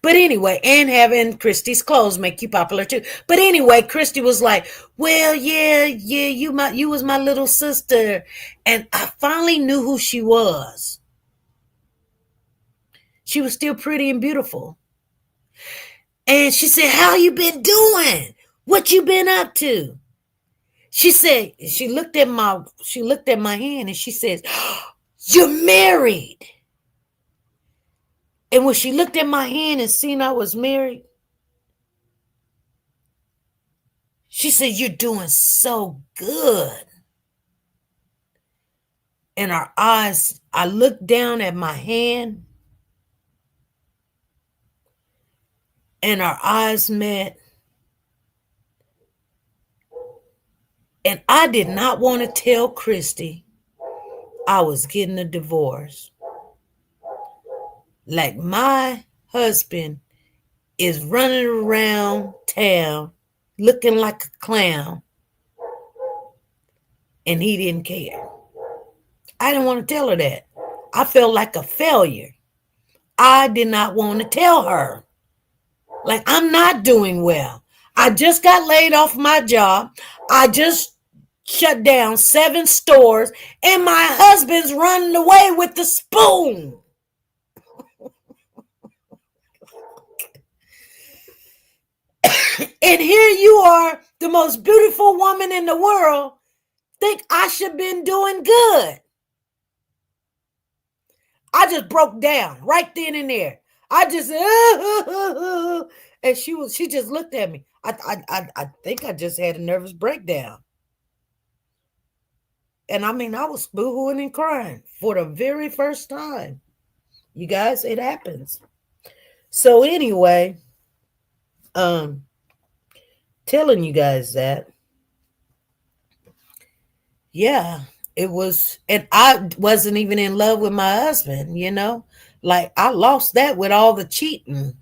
Speaker 1: But anyway, and having Christy's clothes make you popular too. But anyway, Christy was like, well, yeah, you was my little sister. And I finally knew who she was. She was still pretty and beautiful. And she said, how you been doing? What you been up to? She said, she looked at my hand and she says, you're married. And when she looked at my hand and seen I was married, she said, you're doing so good. And our eyes, I looked down at my hand, and our eyes met. And I did not want to tell Christy I was getting a divorce. Like my husband is running around town looking like a clown, and he didn't care. I didn't want to tell her that. I felt like a failure. I did not want to tell her. Like, I'm not doing well. I just got laid off my job. I just shut down 7 stores, and my husband's running away with the spoon. And here you are, the most beautiful woman in the world, think I should been doing good. I just broke down right then and there. I just and she just looked at me. I think I just had a nervous breakdown. And I mean, I was boohooing and crying for the very first time. You guys, it happens. So anyway, telling you guys that, yeah, it was, and I wasn't even in love with my husband, like I lost that with all the cheating,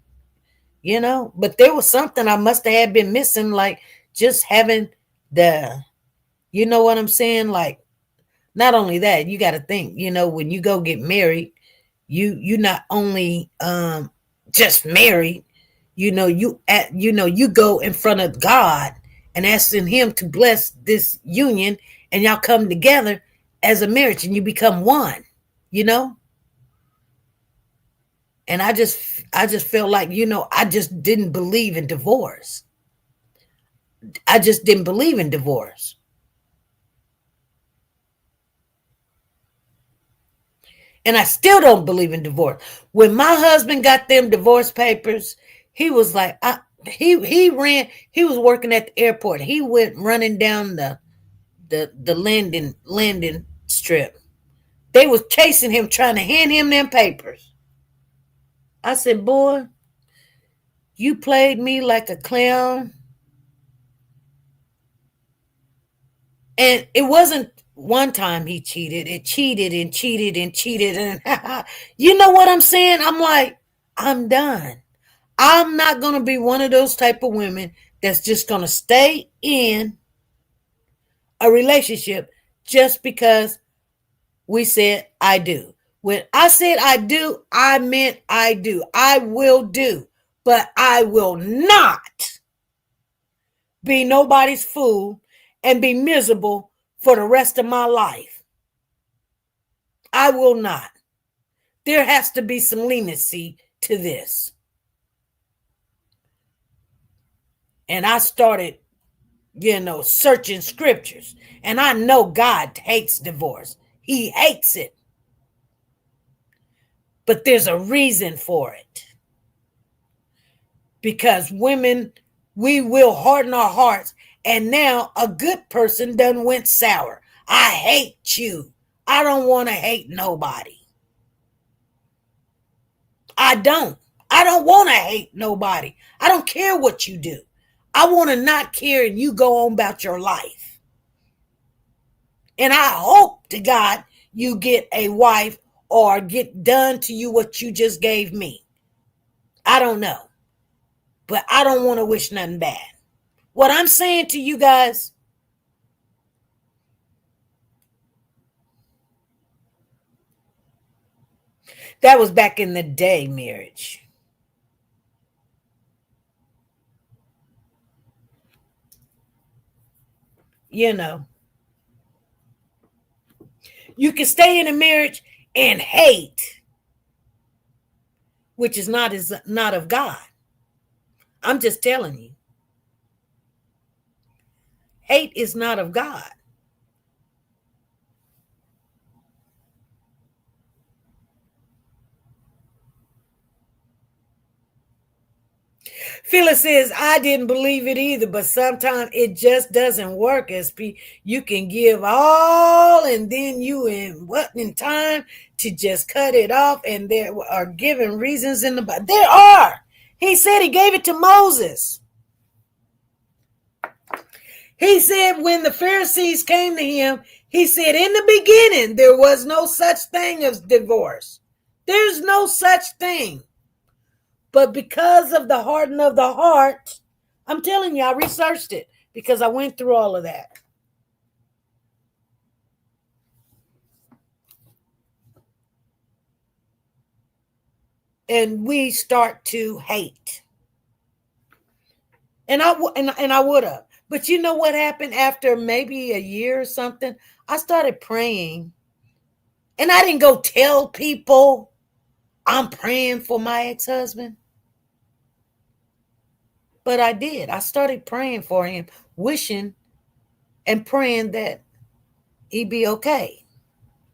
Speaker 1: but there was something I must have been missing, like just having the, you know what I'm saying? Like, not only that, you got to think, when you go get married, you not only just married, you go in front of God and asking him to bless this union, and y'all come together as a marriage and you become one, and I just felt like, I just didn't believe in divorce. I just didn't believe in divorce. And I still don't believe in divorce. When my husband got them divorce papers, he was like, he was working at the airport. He went running down the landing strip. They was chasing him, trying to hand him them papers. I said, boy, you played me like a clown. And it wasn't one time he cheated. It cheated and cheated and cheated. And you know what I'm saying? I'm like, I'm done. I'm not going to be one of those type of women that's just going to stay in a relationship just because we said I do. When I said I do, I meant I do. I will do. But I will not be nobody's fool and be miserable for the rest of my life. I will not. There has to be some leniency to this. And I started, searching scriptures. And I know God hates divorce. He hates it. But there's a reason for it. Because women, we will harden our hearts. And now a good person done went sour. I hate you. I don't want to hate nobody. I don't want to hate nobody. I don't care what you do. I want to not care and you go on about your life. And I hope to God you get a wife or get done to you what you just gave me. I don't know. But I don't want to wish nothing bad. What I'm saying to you guys, that was back in the day, marriage. You can stay in a marriage and hate, which is not of God. I'm just telling you. Hate is not of God. Phyllis says, I didn't believe it either, but sometimes it just doesn't work. You can give all and then you in time to just cut it off, and there are given reasons in the Bible. There are. He said he gave it to Moses. He said when the Pharisees came to him, he said in the beginning there was no such thing as divorce. There's no such thing. But because of the hardening of the heart, I'm telling you, I researched it because I went through all of that. and we start to hate. And I would have. But you know what happened after maybe a year or something? I started praying. And I didn't go tell people I'm praying for my ex-husband. But I did. I started praying for him, wishing and praying that he'd be okay.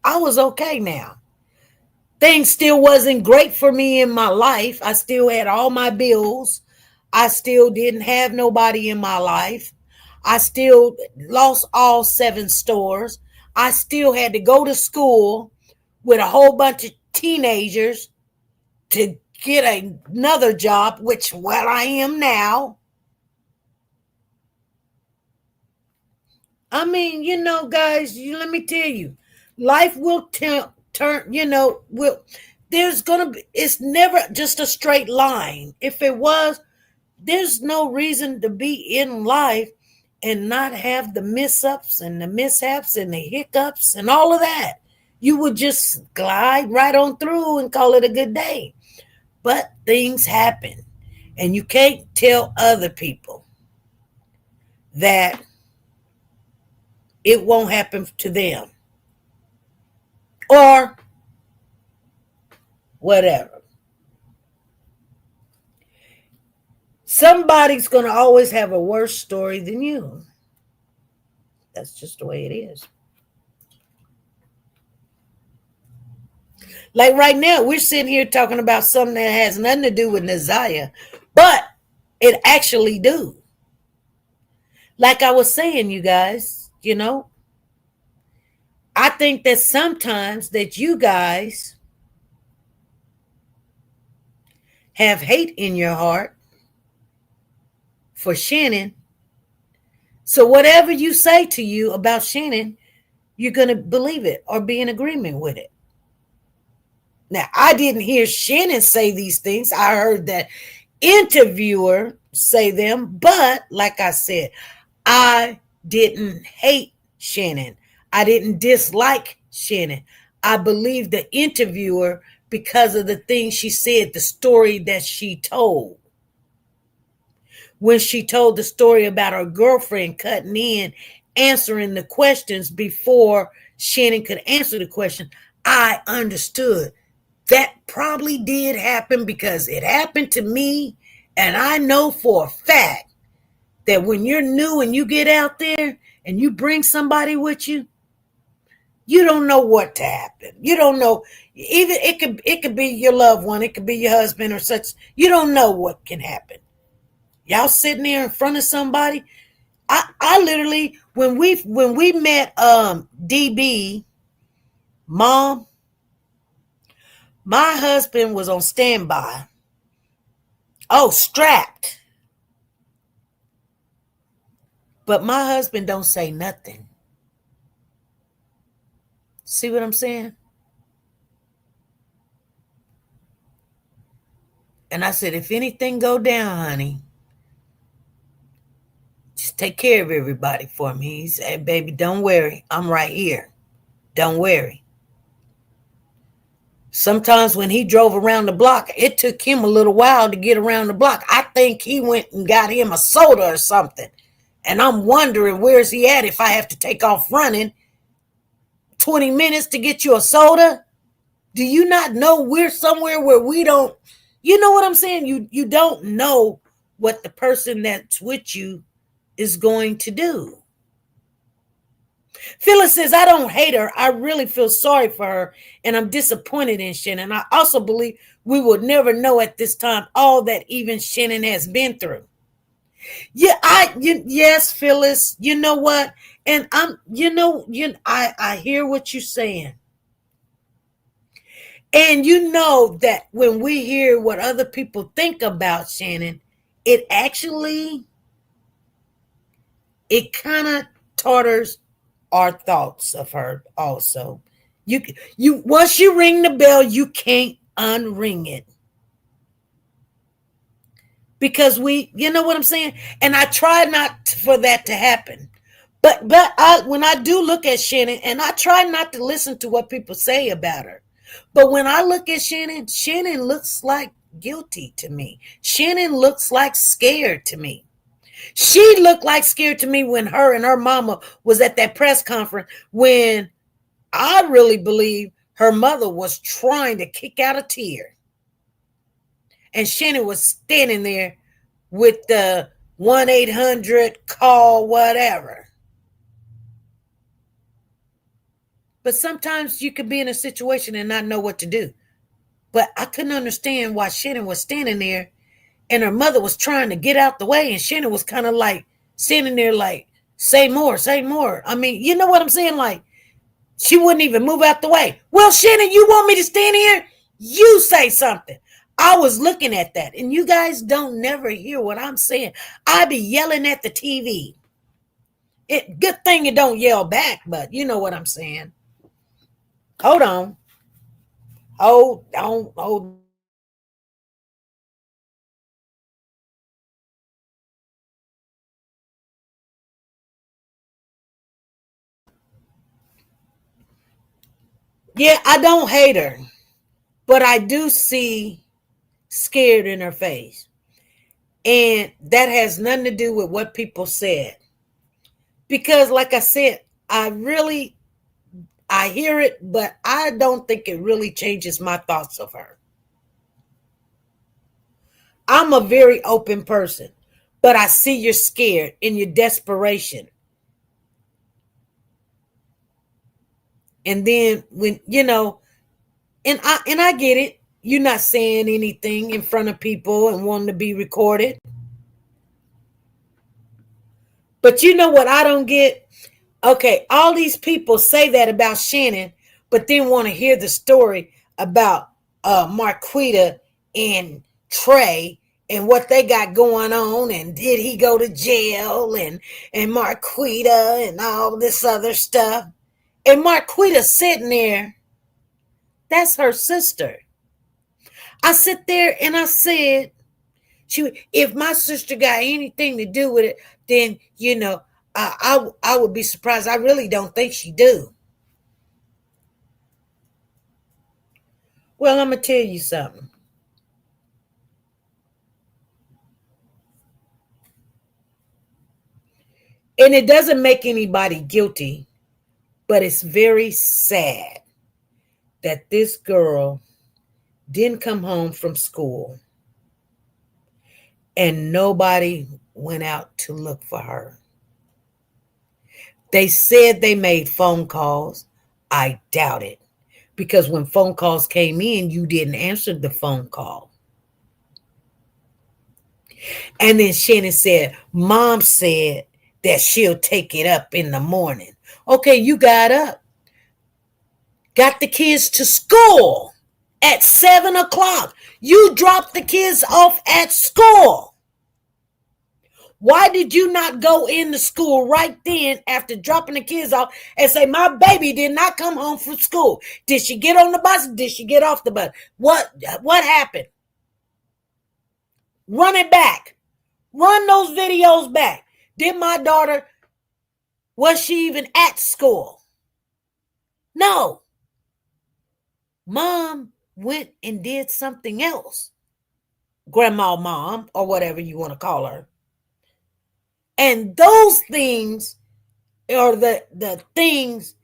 Speaker 1: I was okay now. Things still wasn't great for me in my life. I still had all my bills. I still didn't have nobody in my life. I still lost all 7 stores. I still had to go to school with a whole bunch of teenagers to get another job, which what I am now. I mean, guys, let me tell you, life will turn, there's going to be, it's never just a straight line. If it was, there's no reason to be in life and not have the mess-ups and the mishaps and the hiccups and all of that. You would just glide right on through and call it a good day. But things happen, and you can't tell other people that it won't happen to them or whatever. Somebody's going to always have a worse story than you. That's just the way it is. Like right now, we're sitting here talking about something that has nothing to do with Naziah, but it actually do. Like I was saying, you guys, I think that sometimes that you guys have hate in your heart for Shannon. So whatever you say to you about Shannon, you're going to believe it or be in agreement with it. Now, I didn't hear Shannon say these things. I heard that interviewer say them. But like I said, I didn't hate Shannon. I didn't dislike Shannon. I believe the interviewer because of the things she said, the story that she told. When she told the story about her girlfriend cutting in, answering the questions before Shannon could answer the question, I understood. That probably did happen because it happened to me. And I know for a fact that when you're new and you get out there and you bring somebody with you, you don't know what to happen. You don't know. Even it could be your loved one. It could be your husband or such. You don't know what can happen. Y'all sitting there in front of somebody. I literally, when we met DB, Mom, my husband was on standby. Oh, strapped. But my husband don't say nothing. See what I'm saying? And I said, if anything go down, honey, just take care of everybody for me. He said, baby, don't worry. I'm right here. Don't worry. Sometimes when he drove around the block, it took him a little while to get around the block. I think he went and got him a soda or something. And I'm wondering, where's he at if I have to take off running 20 minutes to get you a soda? Do you not know we're somewhere where we don't, you know what I'm saying? You don't know what the person that's with you is going to do. Phyllis says, I don't hate her. I really feel sorry for her, and I'm disappointed in Shannon. I also believe we will never know at this time all that even Shannon has been through. Yeah, yes, Phyllis. You know what? And I hear what you're saying. And you know that when we hear what other people think about Shannon, it kind of tartars our thoughts of her also. You once you ring the bell, you can't unring it. Because you know what I'm saying? And I try not for that to happen. But when I do look at Shannon, and I try not to listen to what people say about her, But when I look at Shannon, Shannon looks like guilty to me. Shannon looks like scared to me. She looked like scared to me when her and her mama was at that press conference, when I really believe her mother was trying to kick out a tear. And Shannon was standing there with the 1-800 call, whatever. But sometimes you could be in a situation and not know what to do. But I couldn't understand why Shannon was standing there and her mother was trying to get out the way. And Shannon was kind of like standing there like, say more, say more. I mean, you know what I'm saying? Like, she wouldn't even move out the way. Well, Shannon, you want me to stand here? You say something. I was looking at that. And you guys don't never hear what I'm saying. I be yelling at the TV. Good thing you don't yell back, but you know what I'm saying. Hold on. Hold on. Hold. Yeah, I don't hate her, but I do see scared in her face. And that has nothing to do with what people said. Because like I said, I hear it, but I don't think it really changes my thoughts of her. I'm a very open person, but I see you're scared in your desperation. And then when, and I get it. You're not saying anything in front of people and wanting to be recorded. But you know what I don't get? Okay, all these people say that about Shannon, but then want to hear the story about Marquita and Trey and what they got going on, and did he go to jail, and Marquita and all this other stuff. And Marquita sitting there, that's her sister. I sit there and I said, if my sister got anything to do with it, then I would be surprised. I really don't think she do. Well, I'm gonna tell you something. And it doesn't make anybody guilty, but it's very sad that this girl didn't come home from school and nobody went out to look for her. They said they made phone calls. I doubt it. Because when phone calls came in, you didn't answer the phone call. And then Shannon said, Mom said that she'll take it up in the morning. Okay, you got up, got the kids to school at 7 o'clock. You dropped the kids off at school. Why did you not go into school right then after dropping the kids off and say, my baby did not come home from school? Did she get on the bus? Did she get off the bus? What happened? Run it back. Run those videos back. Did my daughter, was she even at school? No. Mom went and did something else. Grandma mom, or whatever you want to call her. And those things are the things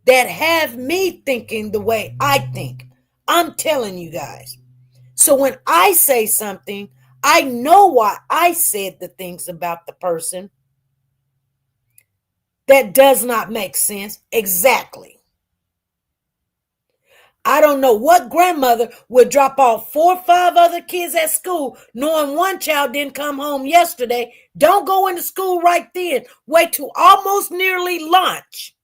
Speaker 1: that have me thinking the way I think. I'm telling you guys. So when I say something, I know why I said the things about the person that does not make sense. Exactly. I don't know what grandmother would drop off 4 or 5 other kids at school, knowing one child didn't come home yesterday. Don't go into school right then. Wait till almost nearly lunch.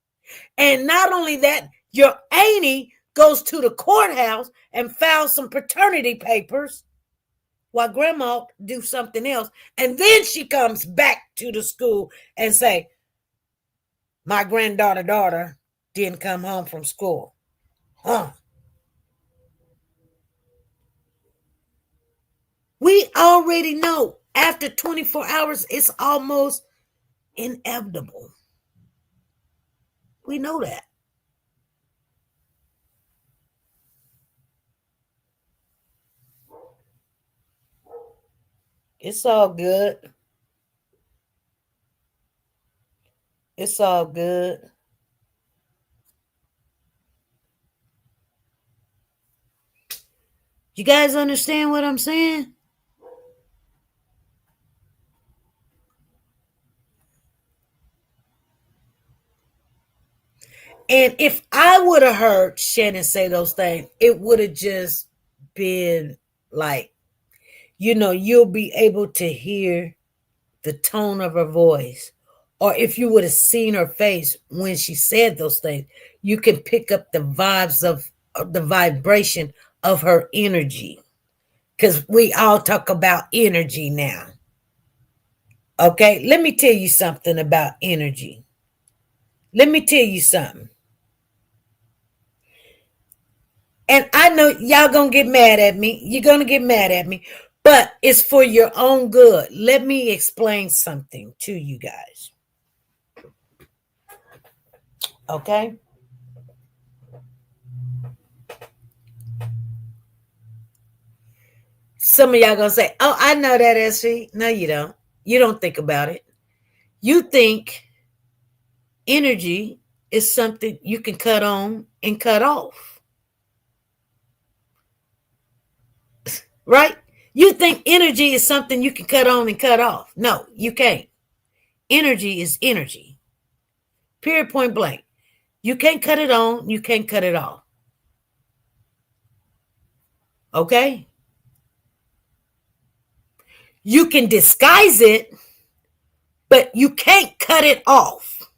Speaker 1: And not only that, your auntie goes to the courthouse and files some paternity papers while grandma do something else. And then she comes back to the school and say, my daughter didn't come home from school. Huh? We already know after 24 hours, it's almost inevitable. We know that. It's all good. It's all good. You guys understand what I'm saying? And if I would have heard Shannon say those things, it would have just been like, you'll be able to hear the tone of her voice. Or if you would have seen her face when she said those things, you can pick up the vibes of the vibration of her energy. Because we all talk about energy now. Okay, let me tell you something about energy. Let me tell you something. And I know y'all gonna get mad at me. You're gonna get mad at me, but it's for your own good. Let me explain something to you guys. Okay? Some of y'all gonna say, "Oh, I know that, SV." No, you don't. You don't think about it. You think energy is something you can cut on and cut off, right? You think energy is something you can cut on and cut off. No, you can't. Energy is energy. Period, point blank. You can't cut it on, you can't cut it off. Okay? You can disguise it, but you can't cut it off.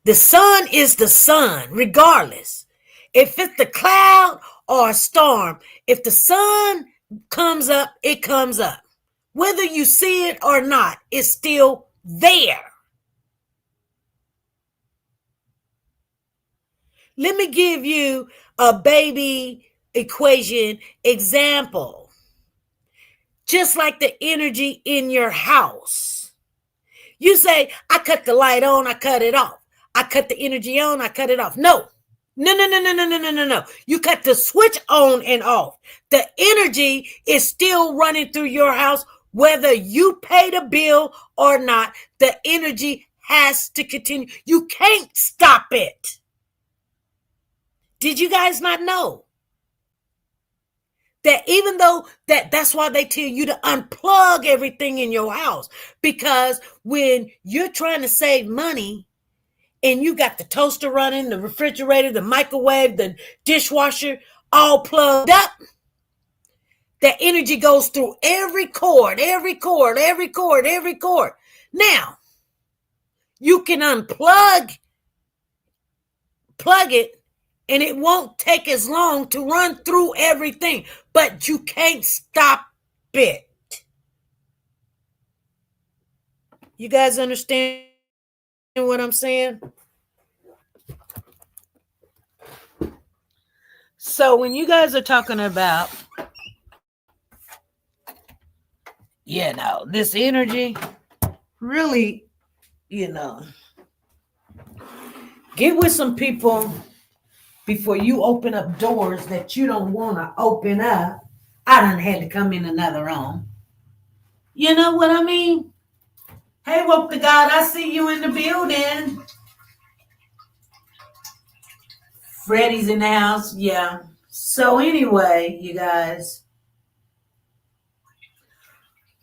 Speaker 1: The sun is the sun, regardless. If it's the cloud or a storm, if the sun comes up, it comes up. Whether you see it or not, it's still there. Let me give you a baby equation example. Just like the energy in your house. You say, I cut the light on, I cut it off. I cut the energy on, I cut it off. No. No, no, no, no, no, no, no, no, no. You cut the switch on and off. The energy is still running through your house, whether you pay the bill or not. The energy has to continue. You can't stop it. Did you guys not know? That even though that's why they tell you to unplug everything in your house, because when you're trying to save money and you got the toaster running, the refrigerator, the microwave, the dishwasher all plugged up, the energy goes through every cord, every cord, every cord, every cord. Now you can plug it, and it won't take as long to run through everything, but you can't stop it. You guys understand what I'm saying? So when you guys are talking about, this energy, really, get with some people before you open up doors that you don't want to open up. I done had to come in another room. You know what I mean? Hey, woke to God, I see you in the building. Freddie's in the house. Yeah. So anyway, you guys,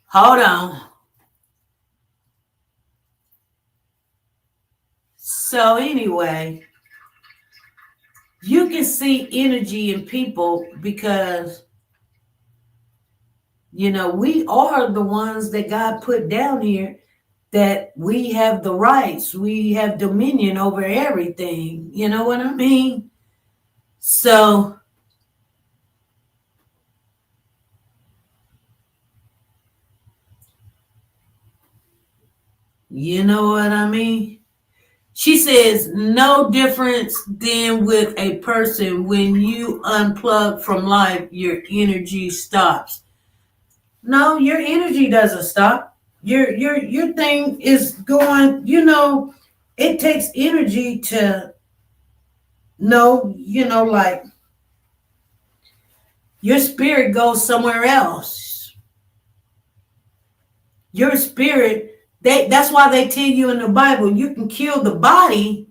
Speaker 1: hold on. So anyway, you can see energy in people because, we are the ones that God put down here, that we have the rights, we have dominion over everything. You know what I mean? So, you know what I mean? She says, no difference than with a person. When you unplug from life, your energy stops. No, your energy doesn't stop. Your thing is going, it takes energy to know, like your spirit goes somewhere else. Your spirit, that's why they tell you in the Bible, you can kill the body.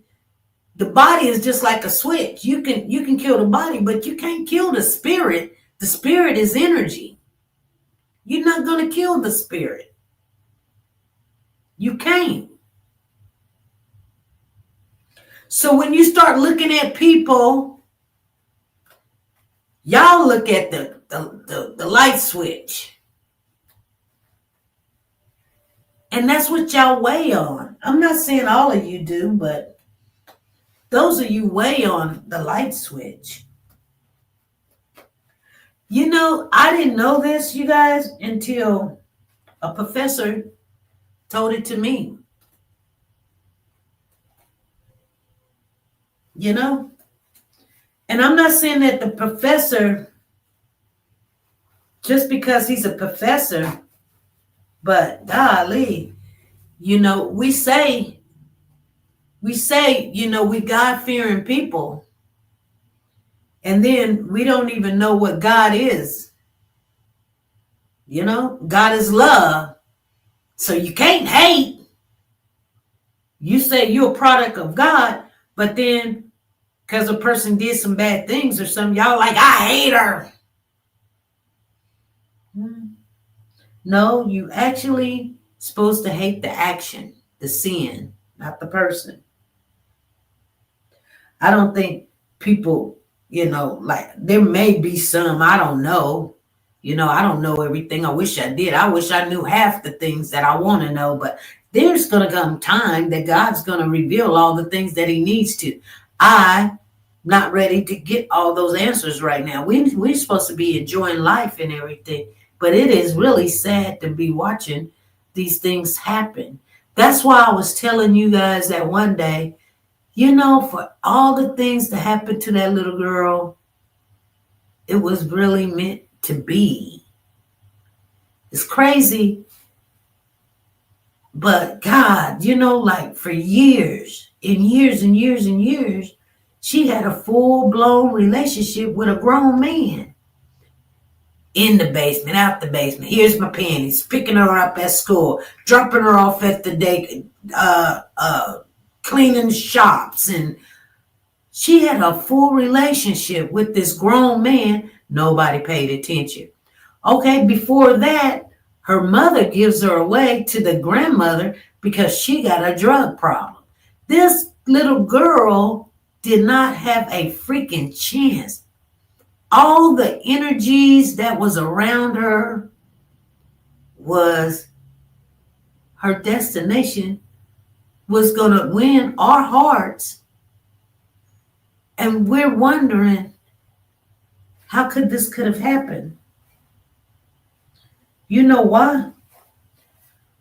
Speaker 1: The body is just like a switch. You can kill the body, but you can't kill the spirit. The spirit is energy. You're not going to kill the spirit. You can't. So when you start looking at people, y'all look at the light switch. And that's what y'all weigh on. I'm not saying all of you do, but those of you weigh on the light switch. You know, I didn't know this, you guys, until a professor told it to me. You know? And I'm not saying that the professor, just because he's a professor, but golly, you know, we say, you know, we God-fearing people. And then we don't even know what God is. You know, God is love. So you can't hate. You say you're a product of God, but then because a person did some bad things or something, y'all like, I hate her. No, you actually supposed to hate the action, the sin, not the person. I don't think people, you know, like there may be some, I don't know. You know, I don't know everything. I wish I did. I wish I knew half the things that I want to know, but there's going to come time that God's going to reveal all the things that he needs to. I'm not ready to get all those answers right now. We're supposed to be enjoying life and everything, but it is really sad to be watching these things happen. That's why I was telling you guys that one day, you know, for all the things that happened to that little girl, it was really meant to be. It's crazy. But God, you know, like for years and years and years and years, she had a full-blown relationship with a grown man. In the basement, out the basement. Here's my panties. Picking her up at school. Dropping her off at the day, cleaning shops. And she had a full relationship with this grown man. Nobody paid attention. Okay, before that, her mother gives her away to the grandmother because she got a drug problem. This little girl did not have a freaking chance. All the energies that was around her was her destination was going to win our hearts. And we're wondering, how could this could have happened? You know why?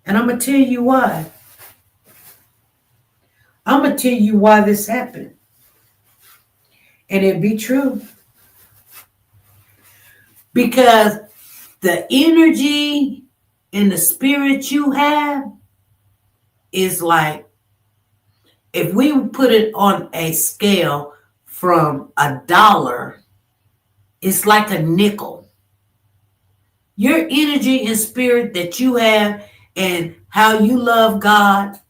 Speaker 1: And I'm going to tell you why. I'm going to tell you why this happened. And it be true. Because the energy and the spirit you have is like, if we put it on a scale from $1, it's like a nickel. Your energy and spirit that you have and how you love God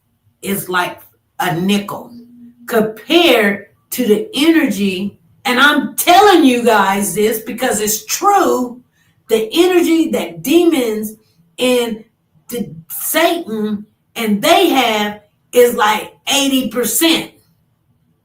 Speaker 1: is like a nickel compared to the energy. And I'm telling you guys this because it's true. The energy that demons and Satan and they have is like 80%,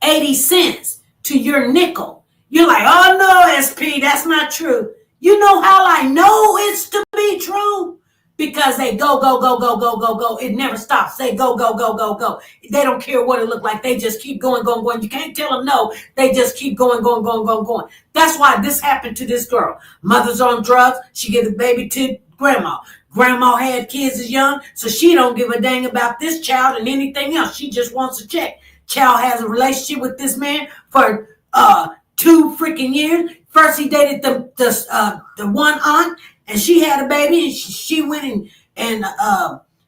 Speaker 1: 80 cents to your nickel. You're like, oh no, SP, that's not true. You know how I know it's to be true? Because they go, go, go, go, go, go, go. It never stops. They go, go, go, go, go. They don't care what it look like. They just keep going, going, going. You can't tell them no. They just keep going, going, going, going, going. That's why this happened to this girl. Mother's on drugs. She gave the baby to grandma. Grandma had kids as young, so she don't give a dang about this child and anything else. She just wants a check. Child has a relationship with this man for 2 freaking years. First he dated the one aunt, and she had a baby, and she went and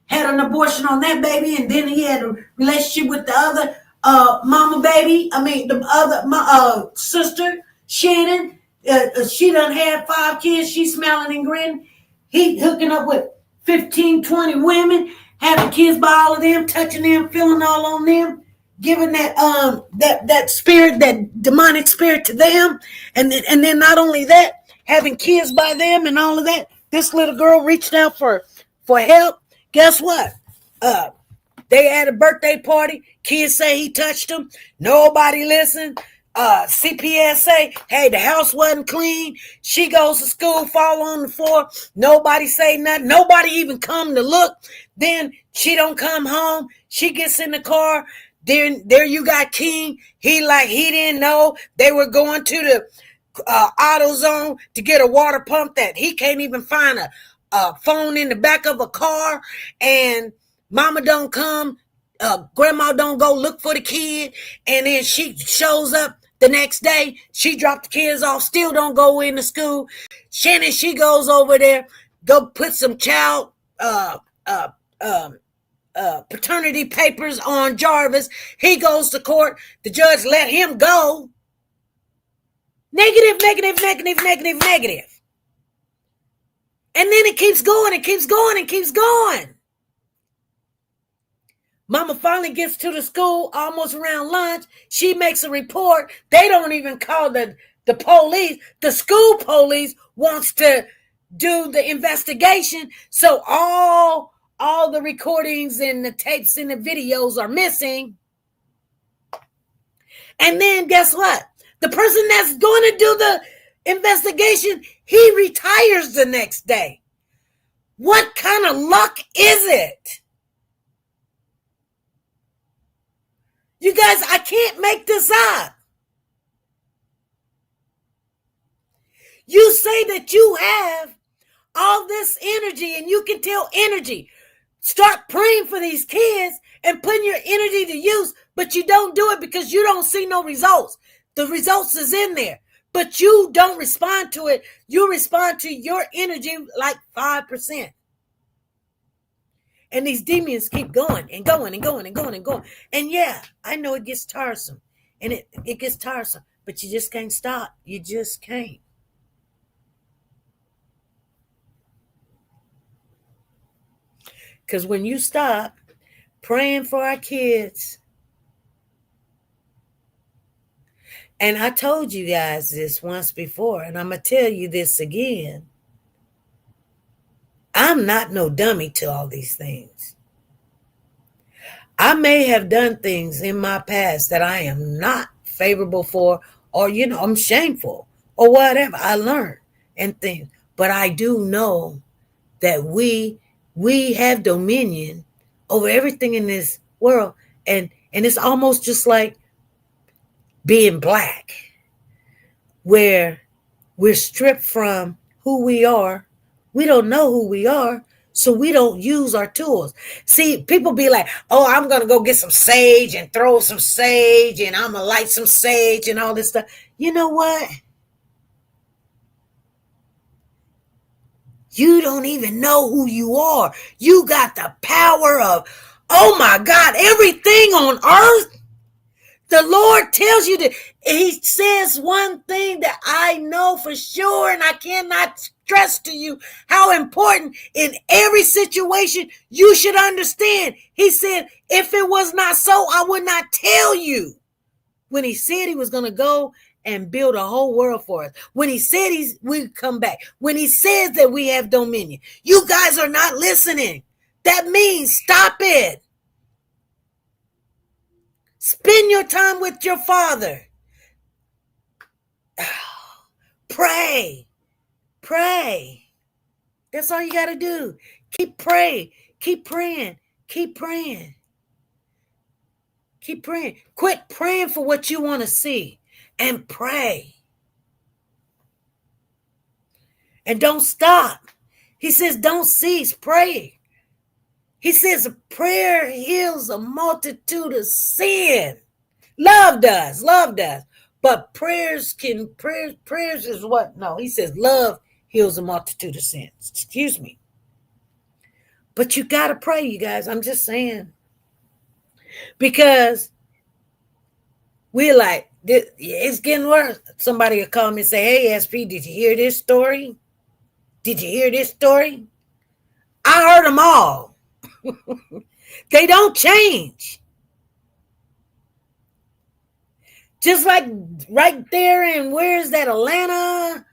Speaker 1: had an abortion on that baby, and then he had a relationship with the other mama baby. I mean, the other sister, Shannon. She done had 5 kids. She smiling and grinning. He hooking up with 15, 20 women, having kids by all of them, touching them, feeling all on them, giving that spirit, that demonic spirit to them, and then not only that, having kids by them and all of that. This little girl reached out for help. Guess what? They had a birthday party. Kids say he touched them. Nobody listened. CPS say, hey, the house wasn't clean. She goes to school, fall on the floor. Nobody say nothing. Nobody even come to look. Then she don't come home. She gets in the car. Then there you got King. He didn't know they were going to the AutoZone to get a water pump that he can't even find a phone in the back of a car. And mama don't come. Grandma don't go look for the kid. And then she shows up the next day. She dropped the kids off, still don't go into school. Shannon, she goes over there, go put some child paternity papers on Jarvis. He goes to court. The judge let him go. Negative, negative, negative, negative, negative. And then it keeps going, it keeps going, it keeps going. Mama finally gets to the school almost around lunch. She makes a report. They don't even call the police. The school police wants to do the investigation. So all the recordings and the tapes and the videos are missing. And then guess what? The person that's going to do the investigation, he retires the next day. What kind of luck is it? You guys, I can't make this up. You say that you have all this energy and you can tell energy. Start praying for these kids and putting your energy to use, but you don't do it because you don't see no results. The results is in there, but you don't respond to it. You respond to your energy like 5%. And these demons keep going and going and going and going and going. And yeah, I know it gets tiresome. And it gets tiresome. But you just can't stop. You just can't. Because when you stop praying for our kids, and I told you guys this once before, and I'm going to tell you this again. I'm not no dummy to all these things. I may have done things in my past that I am not favorable for, or, I'm shameful or whatever. I learned and things. But I do know that we have dominion over everything in this world. And it's almost just like being black, where we're stripped from who we are. We don't know who we are, so we don't use our tools. See, people be like, oh, I'm going to go get some sage and throw some sage, and I'm going to light some sage and all this stuff. You know what? You don't even know who you are. You got the power of, oh my God, everything on earth. The Lord tells you that he says one thing that I know for sure, and I cannot stress to you how important in every situation you should understand. He said, if it was not so, I would not tell you. When he said he was going to go and build a whole world for us. When he said we'd come back. When he says that we have dominion. You guys are not listening. That means stop it. Spend your time with your Father. Pray. Pray. That's all you got to do. Keep praying. Keep praying. Keep praying. Keep praying. Quit praying for what you want to see and pray. And don't stop. He says, don't cease praying. He says prayer heals a multitude of sin. Love does. But prayers is what? No, he says love heals a multitude of sins. Excuse me. But you got to pray, you guys. I'm just saying. Because we're like, it's getting worse. Somebody will call me and say, hey, SP, did you hear this story? Did you hear this story? I heard them all. They don't change. Just like right there in, where's that, Atlanta,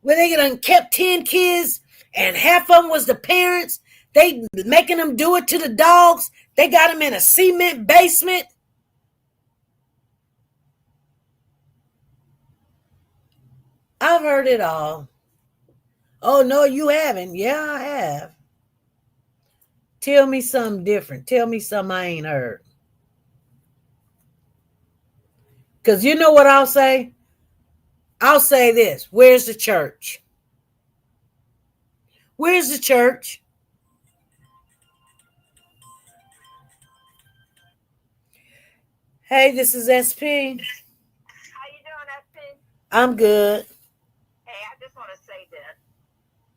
Speaker 1: where they done kept 10 kids and half of them was the parents. They making them do it to the dogs. They got them in a cement basement. I've heard it all. Oh, no, you haven't. Yeah, I have. Tell me something different. Tell me something I ain't heard. Because you know what I'll say? I'll say this. Where's the church? Where's the church? Hey, this is SP.
Speaker 4: How you doing, SP?
Speaker 1: I'm good.
Speaker 4: Hey, I just want to say this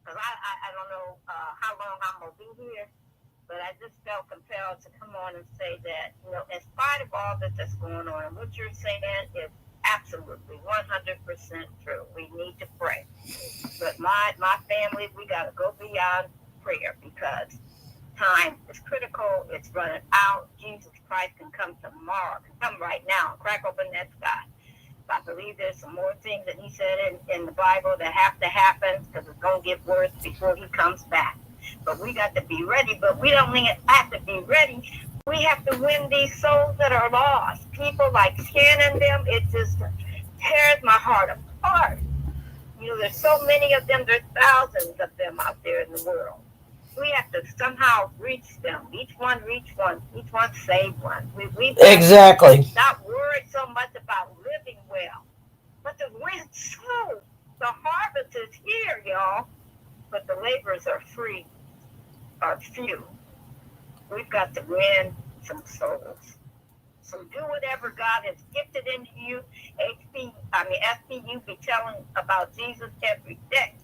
Speaker 4: because I don't know how long I'm gonna be here, but I just felt compelled to come on and say that in spite of all that's going on, and what you're saying is absolutely 100% true. We need to pray, but my family, we gotta go beyond prayer because time is critical. It's running out. Jesus Christ can come tomorrow, can come right now, and crack open that sky. I believe there's some more things that he said in the Bible that have to happen because it's going to get worse before he comes back. But we got to be ready. But we don't have to be ready. We have to win these souls that are lost. People like Shannon, them, it just tears my heart apart. There's so many of them. There's thousands of them out there in the world. We have to somehow reach them. Each one reach one. Each one save one. We've
Speaker 1: Exactly.
Speaker 4: not worried so much about living well, but to win souls. The harvest is here, y'all, but the laborers are few. We've got to win some souls. So do whatever God has gifted into you. SPU be telling about Jesus every day.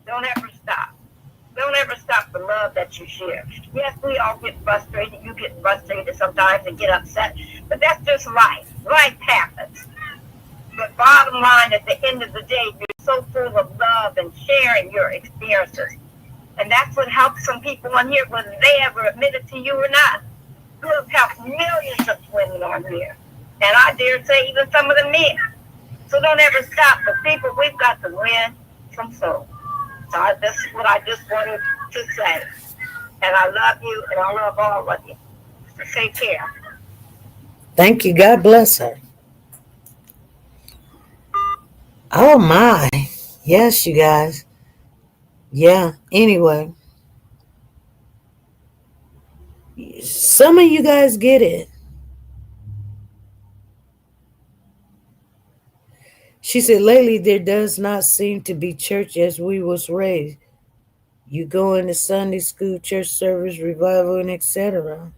Speaker 4: Don't ever stop. Don't ever stop the love that you share. Yes, we all get frustrated. You get frustrated sometimes and get upset. But that's just life. Life happens. But bottom line, at the end of the day, you're so full of love and sharing your experiences. And that's what helps some people on here, whether they ever admit it to you or not. You have helped millions of women on here. And I dare say even some of the men. So don't ever stop. But people, we've got to win some souls. So this is what I just wanted to say. And I love you, and I love all of you. So take care.
Speaker 1: Thank you. God bless her. Oh, my. Yes, you guys. Yeah. Anyway, some of you guys get it. She said, lately there does not seem to be church as we was raised. You go into Sunday school, church service, revival, and etc.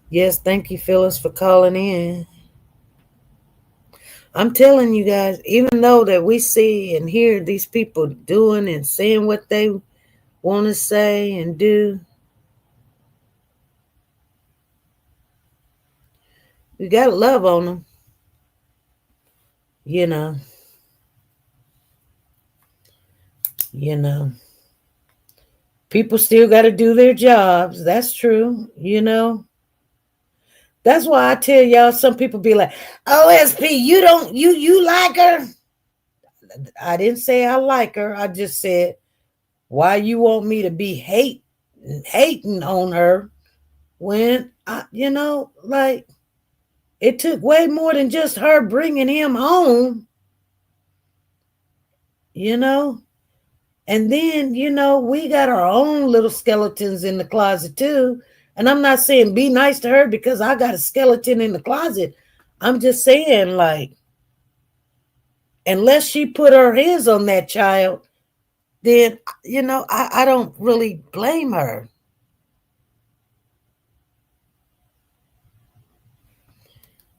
Speaker 1: Yes, thank you, Phyllis, for calling in. I'm telling you guys, even though that we see and hear these people doing and saying what they want to say and do, we got to love on them. You know. You know. People still got to do their jobs. That's true. That's why I tell y'all, some people be like, OSP, you like her? I didn't say I like her. I just said, why you want me to be hating on her when like it took way more than just her bringing him home, and then we got our own little skeletons in the closet too. And I'm not saying be nice to her because I got a skeleton in the closet. I'm just saying, like, unless she put her hands on that child, then I don't really blame her.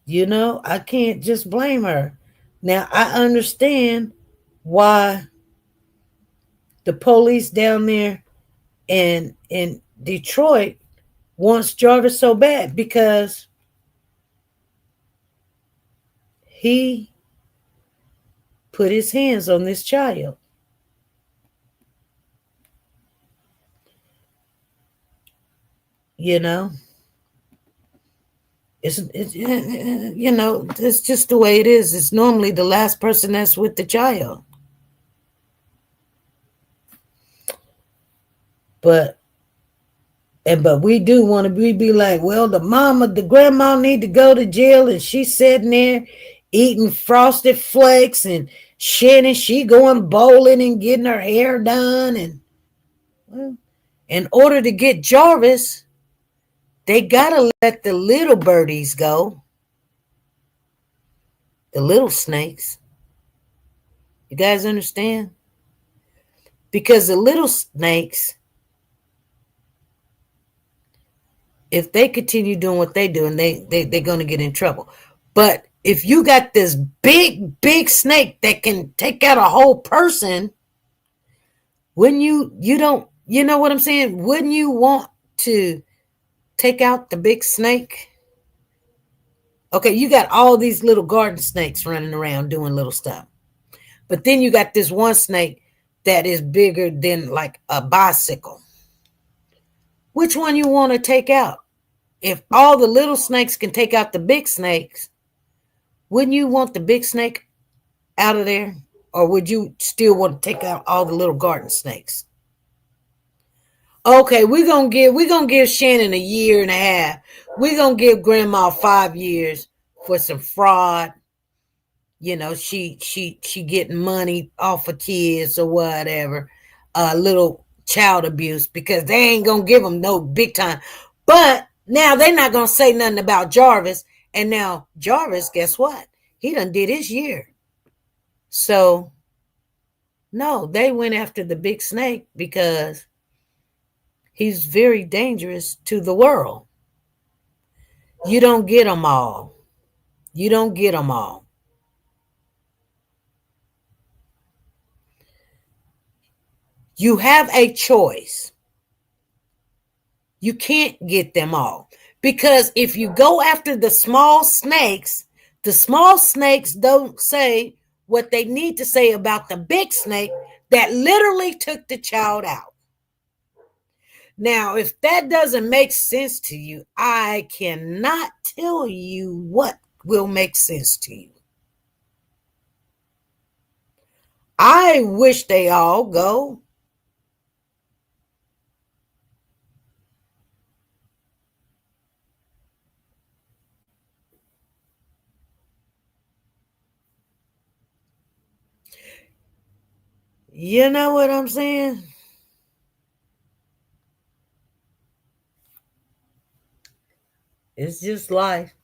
Speaker 1: I can't just blame her. Now, I understand why the police down there in Detroit wants Jarvis so bad, because he put his hands on this child. you know. It's it's just the way it is. It's normally the last person that's with the child. But but we do want to be like, well, the grandma need to go to jail, and she's sitting there eating frosted flakes, and Shannon, she going bowling and getting her hair done. And well, in order to get Jarvis, they gotta let the little birdies go, the little snakes. You guys understand? Because the little snakes, if they continue doing what they do, and they're going to get in trouble. But if you got this big snake that can take out a whole person, wouldn't you don't, you know what I'm saying? Wouldn't you want to take out the big snake? Okay, you got all these little garden snakes running around doing little stuff. But then you got this one snake that is bigger than like a bicycle. Which one you want to take out? If all the little snakes can take out the big snakes, wouldn't you want the big snake out of there? Or would you still want to take out all the little garden snakes? Okay, we're gonna give Shannon a year and a half. We're gonna give Grandma 5 years for some fraud. She getting money off of kids or whatever, little child abuse, because they ain't gonna give them no big time. But now they're not gonna say nothing about Jarvis. And now Jarvis, guess what? He done did his year. So no, they went after the big snake because he's very dangerous to the world. You don't get them all. You don't get them all. You have a choice. You can't get them all. Because if you go after the small snakes don't say what they need to say about the big snake that literally took the child out. Now, if that doesn't make sense to you, I cannot tell you what will make sense to you. I wish they all go. You know what I'm saying? It's just life.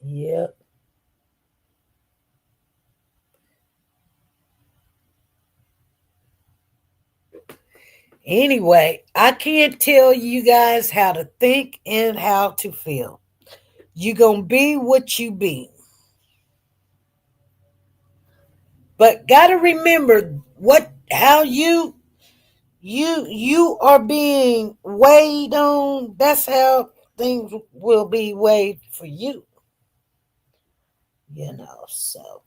Speaker 1: Yep. Anyway, I can't tell you guys how to think and how to feel. You gonna be what you be. But gotta remember how you are being weighed on. That's how things will be weighed for you. So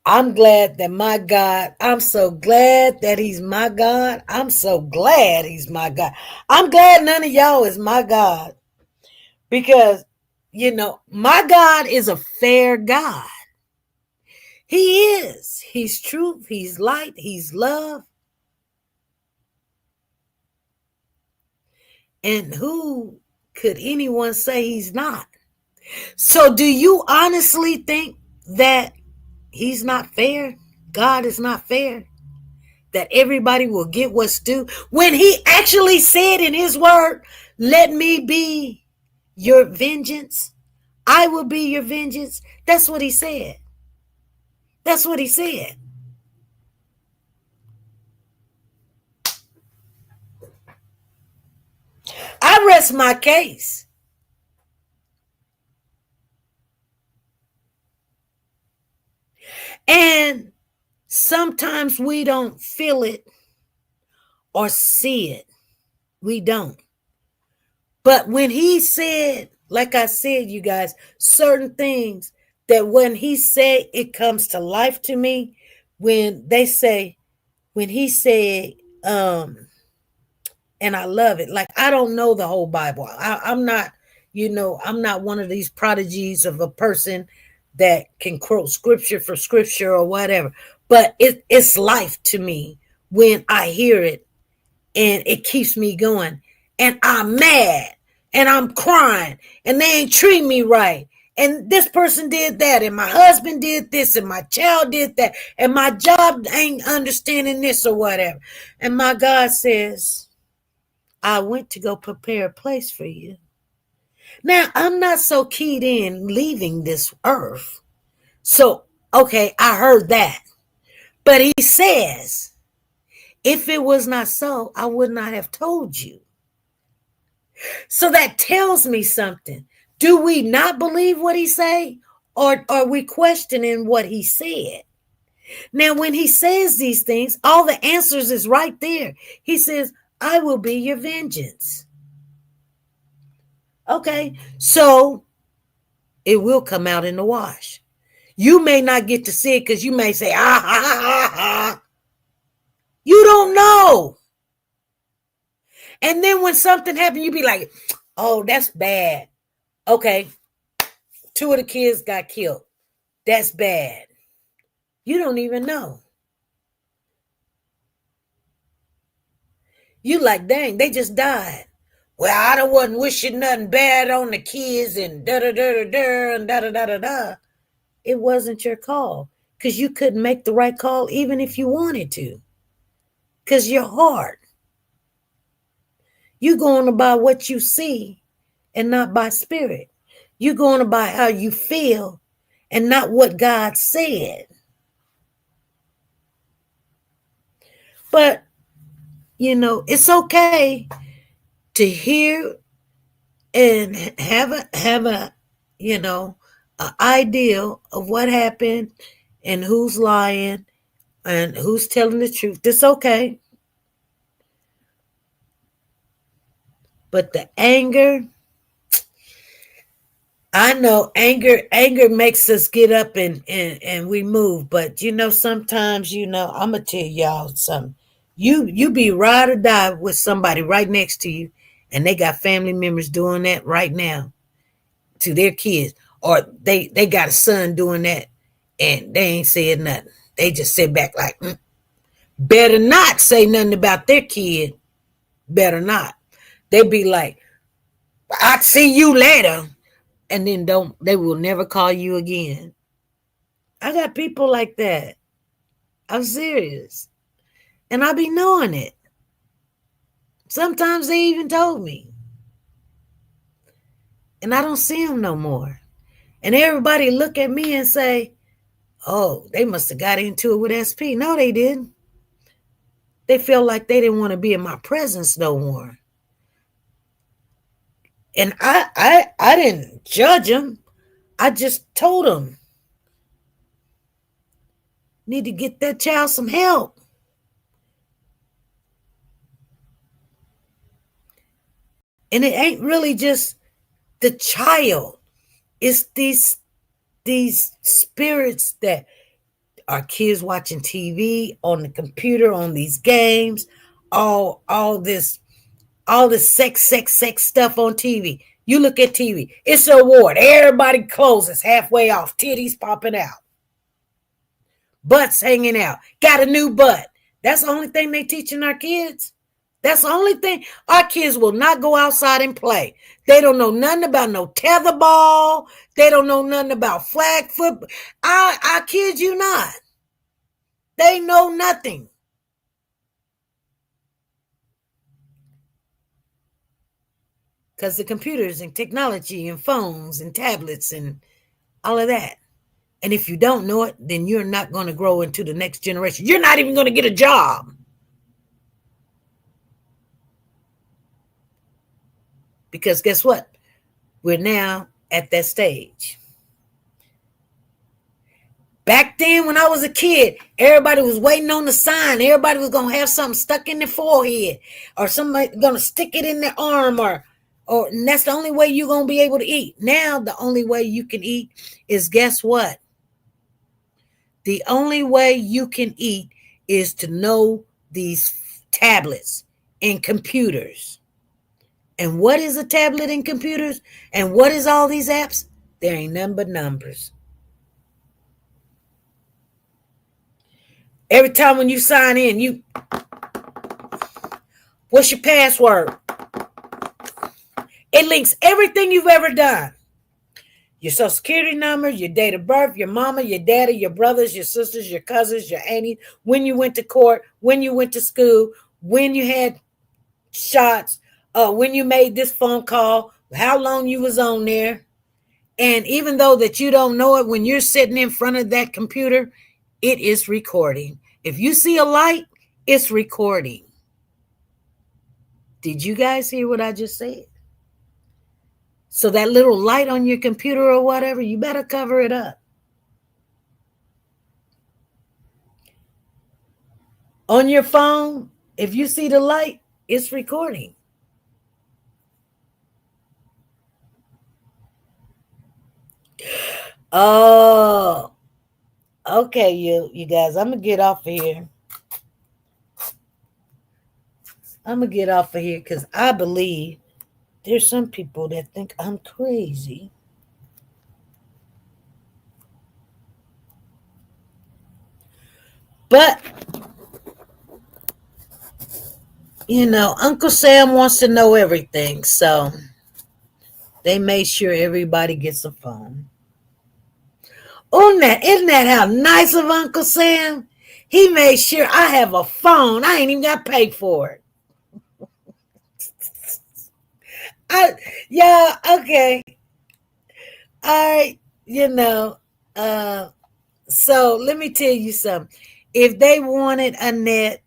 Speaker 1: I'm glad that my God, I'm so glad that he's my God. I'm so glad he's my God. I'm glad none of y'all is my God. Because, my God is a fair God. He is. He's truth. He's light. He's love. And who could anyone say he's not? So do you honestly think that he's not fair? God is not fair? That everybody will get what's due? When he actually said in his word, let me be your vengeance. I will be your vengeance. That's what he said. That's what he said. I rest my case. And sometimes we don't feel it or see it. We don't. But when he said, like I said, you guys, certain things that when he said it comes to life to me, when they say, when he said, and I love it. Like, I don't know the whole Bible. I'm not, I'm not one of these prodigies of a person that can quote scripture for scripture or whatever. But it's life to me when I hear it, and it keeps me going. And I'm mad and I'm crying and they ain't treat me right. And this person did that, and my husband did this, and my child did that, and my job ain't understanding this or whatever. And my God says, I went to go prepare a place for you. Now, I'm not so keyed in leaving this earth. So, okay, I heard that. But he says, if it was not so, I would not have told you. So that tells me something. Do we not believe what he say? Or are we questioning what he said? Now, when he says these things, all the answers is right there. He says, I will be your vengeance. Okay, so it will come out in the wash. You may not get to see it because you may say, ah, ha, ha, ha, ha. You don't know. And then when something happens, you be like, oh, that's bad. Okay, 2 of the kids got killed. That's bad. You don't even know. You like, dang, they just died. Well, I don't wasn't wishing nothing bad on the kids and da-da-da-da-da and da-da-da-da-da. It wasn't your call because you couldn't make the right call even if you wanted to. Because your heart. You going by what you see and not by spirit. You going by how you feel and not what God said. But, it's okay to hear and have a idea of what happened and who's lying and who's telling the truth. It's okay. But the anger, I know anger makes us get up and we move. But sometimes, I'm gonna tell y'all something. You be ride or die with somebody right next to you, and they got family members doing that right now to their kids, or they got a son doing that, and they ain't said nothing. They just sit back like, better not say nothing about their kid. Better not. They be like, I'll see you later, and then they will never call you again. I got people like that. I'm serious, and I be knowing it. Sometimes they even told me, and I don't see them no more. And everybody look at me and say, oh, they must have got into it with SP. No, they didn't. They felt like they didn't want to be in my presence no more. And I didn't judge them. I just told them, need to get that child some help. And it ain't really just the child. It's these spirits that are kids watching TV, on the computer, on these games, all this sex stuff on TV. You look at TV, it's an award. Everybody closes halfway off, titties popping out, butts hanging out. Got a new butt. That's the only thing they teaching our kids. That's the only thing. Our kids will not go outside and play. They don't know nothing about no tetherball. They don't know nothing about flag football. I kid you not. They know nothing. Because the computers and technology and phones and tablets and all of that. And if you don't know it, then you're not going to grow into the next generation. You're not even going to get a job. Because guess what? We're now at that stage. Back then, when I was a kid, everybody was waiting on the sign. Everybody was gonna have something stuck in their forehead, or somebody gonna stick it in their arm, and that's the only way you're gonna be able to eat. Now, the only way you can eat is, guess what? The only way you can eat is to know these tablets and computers. And what is a tablet and computers? And what is all these apps? There ain't nothing but numbers. Every time when you sign in, what's your password? It links everything you've ever done. Your social security number, your date of birth, your mama, your daddy, your brothers, your sisters, your cousins, your aunties, when you went to court, when you went to school, when you had shots, when you made this phone call, how long you was on there. And even though that you don't know it, when you're sitting in front of that computer, it is recording. If you see a light, it's recording. Did you guys hear what I just said? So that little light on your computer or whatever, you better cover it up. On your phone, if you see the light, it's recording. Oh, okay, you guys, I'm going to get off of here. I'm going to get off of here because I believe there's some people that think I'm crazy. But, Uncle Sam wants to know everything. So they made sure everybody gets a phone. Isn't that how nice of Uncle Sam? He made sure I have a phone. I ain't even got to pay for it. Yeah, okay. All right, so let me tell you something. If they wanted Annette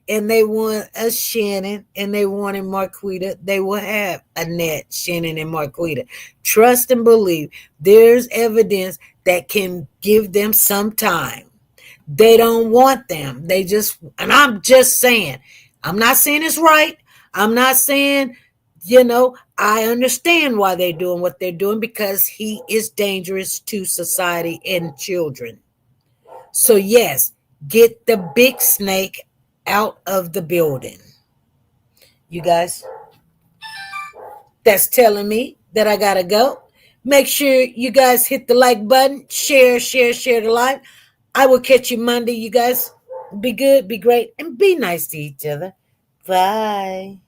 Speaker 1: and they want a Shannon and they wanted Marquita, they will have Annette, Shannon, and Marquita. Trust and believe. There's evidence that can give them some time. They don't want them. And I'm just saying, I'm not saying it's right. I'm not saying, I understand why they're doing what they're doing because he is dangerous to society and children. So yes, get the big snake out of the building. You guys, that's telling me that I gotta go. Make sure you guys hit the like button, share the live. I will catch you Monday, you guys. Be good, be great, and be nice to each other. Bye.